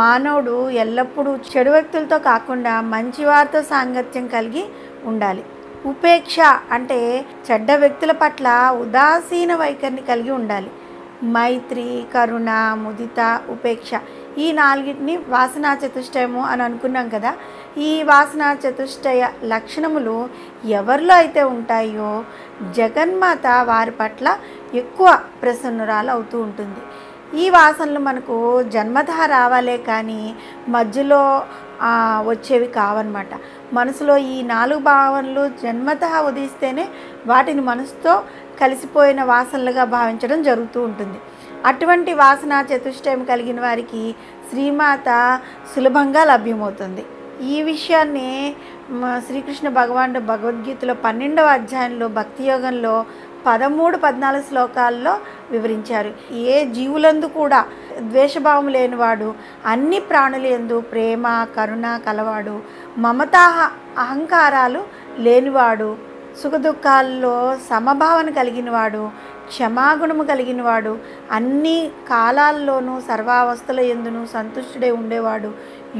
మానవుడు ఎల్లప్పుడూ చెడు వ్యక్తులతో కాకుండా మంచివారితో సాంగత్యం కలిగి ఉండాలి. ఉపేక్ష అంటే చెడ్డ వ్యక్తుల పట్ల ఉదాసీన వైఖరిని కలిగి ఉండాలి. మైత్రి, కరుణ, ముదిత, ఉపేక్ష ఈ నాలుగిటిని వాసనా చతుష్టయము అని అనుకున్నాం కదా. ఈ వాసనా చతుష్టయ లక్షణములు ఎవరిలో అయితే ఉంటాయో జగన్మాత వారి పట్ల ఎక్కువ ప్రసన్నురాలు అవుతూ ఉంటుంది. ఈ వాసనలు మనకు జన్మతః రావాలే కానీ మధ్యలో వచ్చేవి కావన్నమాట. మనసులో ఈ 4 భావనలు జన్మతః ఉదయిస్తేనే వాటిని మనసుతో కలిసిపోయిన వాసనలుగా భావించడం జరుగుతూ ఉంటుంది. అటువంటి వాసనా చతుష్టయం కలిగిన వారికి శ్రీమాత సులభంగా లభ్యమవుతుంది. ఈ విషయాన్ని శ్రీకృష్ణ భగవానుడు భగవద్గీతలో 12వ అధ్యాయంలో భక్తి యోగంలో 13-14 శ్లోకాల్లో వివరించారు. ఏ జీవులందు కూడా ద్వేషభావం లేనివాడు, అన్ని ప్రాణుల యందు ప్రేమ, కరుణ కలవాడు, మమతా అహంకారాలు లేనివాడు, సుఖదుఖాల్లో సమభావన కలిగినవాడు, క్షమాగుణము కలిగిన వాడు, అన్ని కాలాల్లోనూ సర్వావస్థల యందును సంతుష్టుడై ఉండేవాడు,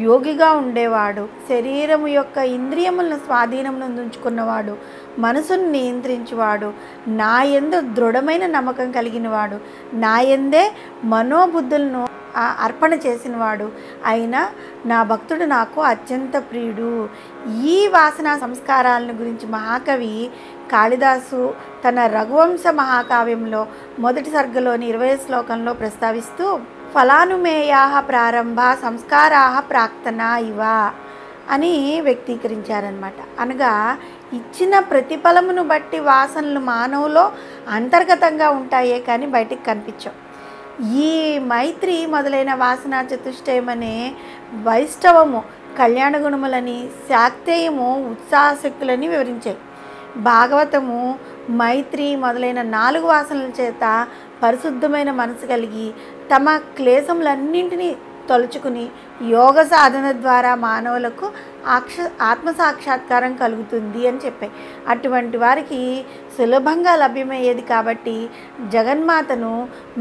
యోగిగా ఉండేవాడు, శరీరము యొక్క ఇంద్రియములను స్వాధీనమునందు ఉంచుకున్నవాడు, మనసును నియంత్రించువాడు, నా యందు దృఢమైన నమ్మకం కలిగినవాడు, నా యందే మనోబుద్ధులను అర్పణ చేసినవాడు అయిన నా భక్తుడు నాకు అత్యంత ప్రియుడు. ఈ వాసనా సంస్కారాలను గురించి మహాకవి కాళిదాసు తన రఘువంశ మహాకావ్యంలో మొదటి సర్గలోని 20వ శ్లోకంలో ప్రస్తావిస్తూ ఫలానుమేయా ప్రారంభ సంస్కారా ప్రాక్తన ఇవ అని వ్యక్తీకరించారనమాట. అనగా ఇచ్చిన ప్రతిఫలమును బట్టి వాసనలు మానవులో అంతర్గతంగా ఉంటాయే కానీ బయటికి కనిపించవు. ఈ మైత్రి మొదలైన వాసనా చతుష్టయమనే వైష్ణవము కళ్యాణ గుణములని, శాక్తేయము ఉత్సాహశక్తులని వివరించాయి. భాగవతము మైత్రి మొదలైన 4 వాసనల చేత పరిశుద్ధమైన మనసు కలిగి తమ క్లేశములన్నింటినీ తొలుచుకుని యోగ సాధన ద్వారా మానవులకు ఆత్మసాక్షాత్కారం కలుగుతుంది అని చెప్పాయి. అటువంటి వారికి సులభంగా లభ్యమయ్యేది కాబట్టి జగన్మాతను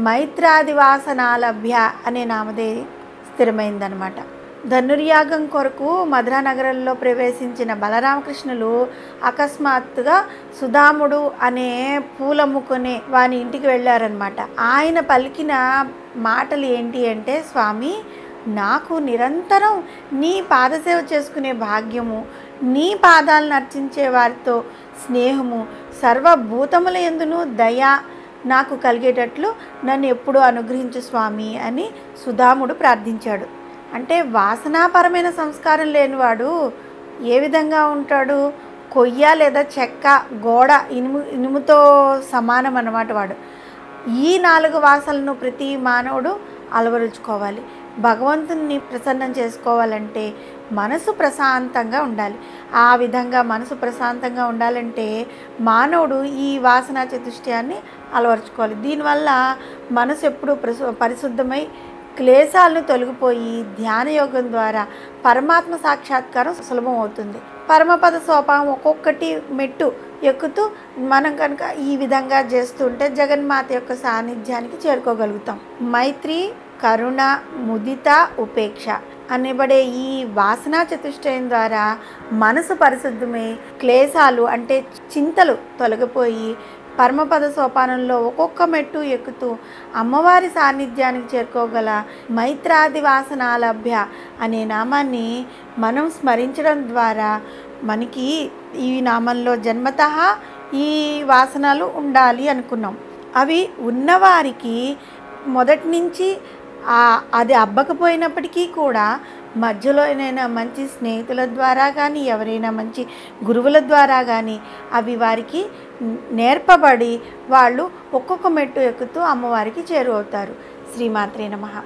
మైత్రాది వాసనాలభ్య అనే నామదే స్థిరమైందనమాట. ధనుర్యాగం కొరకు మధురా నగరంలో ప్రవేశించిన బలరామకృష్ణులు అకస్మాత్తుగా సుధాముడు అనే పూలమ్ముకునే వాని ఇంటికి వెళ్ళారనమాట. ఆయన పలికిన మాటలు ఏంటి అంటే, స్వామి, నాకు నిరంతరం నీ పాదసేవ చేసుకునే భాగ్యము, నీ పాదాలను అర్చించే వారితో స్నేహము, సర్వభూతముల యందును దయ నాకు కలిగేటట్లు నన్ను ఎప్పుడూ అనుగ్రహించు స్వామి అని సుధాముడు ప్రార్థించాడు. అంటే వాసనాపరమైన సంస్కారం లేనివాడు ఏ విధంగా ఉంటాడు? కొయ్య లేదా చెక్క, గోడ, ఇనుముతో సమానం అన్నమాట వాడు. ఈ 4 వాసనలను ప్రతి మానవుడు అలవరుచుకోవాలి. భగవంతుని ప్రసన్నం చేసుకోవాలంటే మనసు ప్రశాంతంగా ఉండాలి. ఆ విధంగా మనసు ప్రశాంతంగా ఉండాలంటే మానవుడు ఈ వాసనా చతుష్టయాన్ని అలవరుచుకోవాలి. దీనివల్ల మనసు ఎప్పుడు పరిశుద్ధమై క్లేశాలను తొలగిపోయి ధ్యానయోగం ద్వారా పరమాత్మ సాక్షాత్కారం సులభం అవుతుంది. పరమపద సోపానం ఒక్కొక్కటి మెట్టు ఎక్కుతూ మనం కనుక ఈ విధంగా చేస్తుంటే జగన్మాత యొక్క సాన్నిధ్యానికి చేరుకోగలుగుతాం. మైత్రి, కరుణ, ముదిత, ఉపేక్ష అనబడే ఈ వాసనా చతుష్టయం ద్వారా మనసు పరిశుద్ధమై క్లేశాలు అంటే చింతలు తొలగిపోయి పరమపద సోపానంలో ఒక్కొక్క మెట్టు ఎక్కుతూ అమ్మవారి సాన్నిధ్యానికి చేరుకోగల మైత్రాది వాసనాలభ్య అనే నామాన్ని మనం స్మరించడం ద్వారా మనకి ఈ నామంలో జన్మతః ఈ వాసనలు ఉండాలి అనుకున్నాం. అవి ఉన్నవారికి మొదటి నుంచి అది అబ్బకపోయినప్పటికీ కూడా మధ్యలోనైనా మంచి స్నేహితుల ద్వారా కానీ ఎవరైనా మంచి గురువుల ద్వారా కానీ అవి వారికి నేర్పబడి వాళ్ళు ఒక్కొక్క మెట్టు ఎక్కుతూ అమ్మవారికి చేరువవుతారు. శ్రీమాత్రే నమః.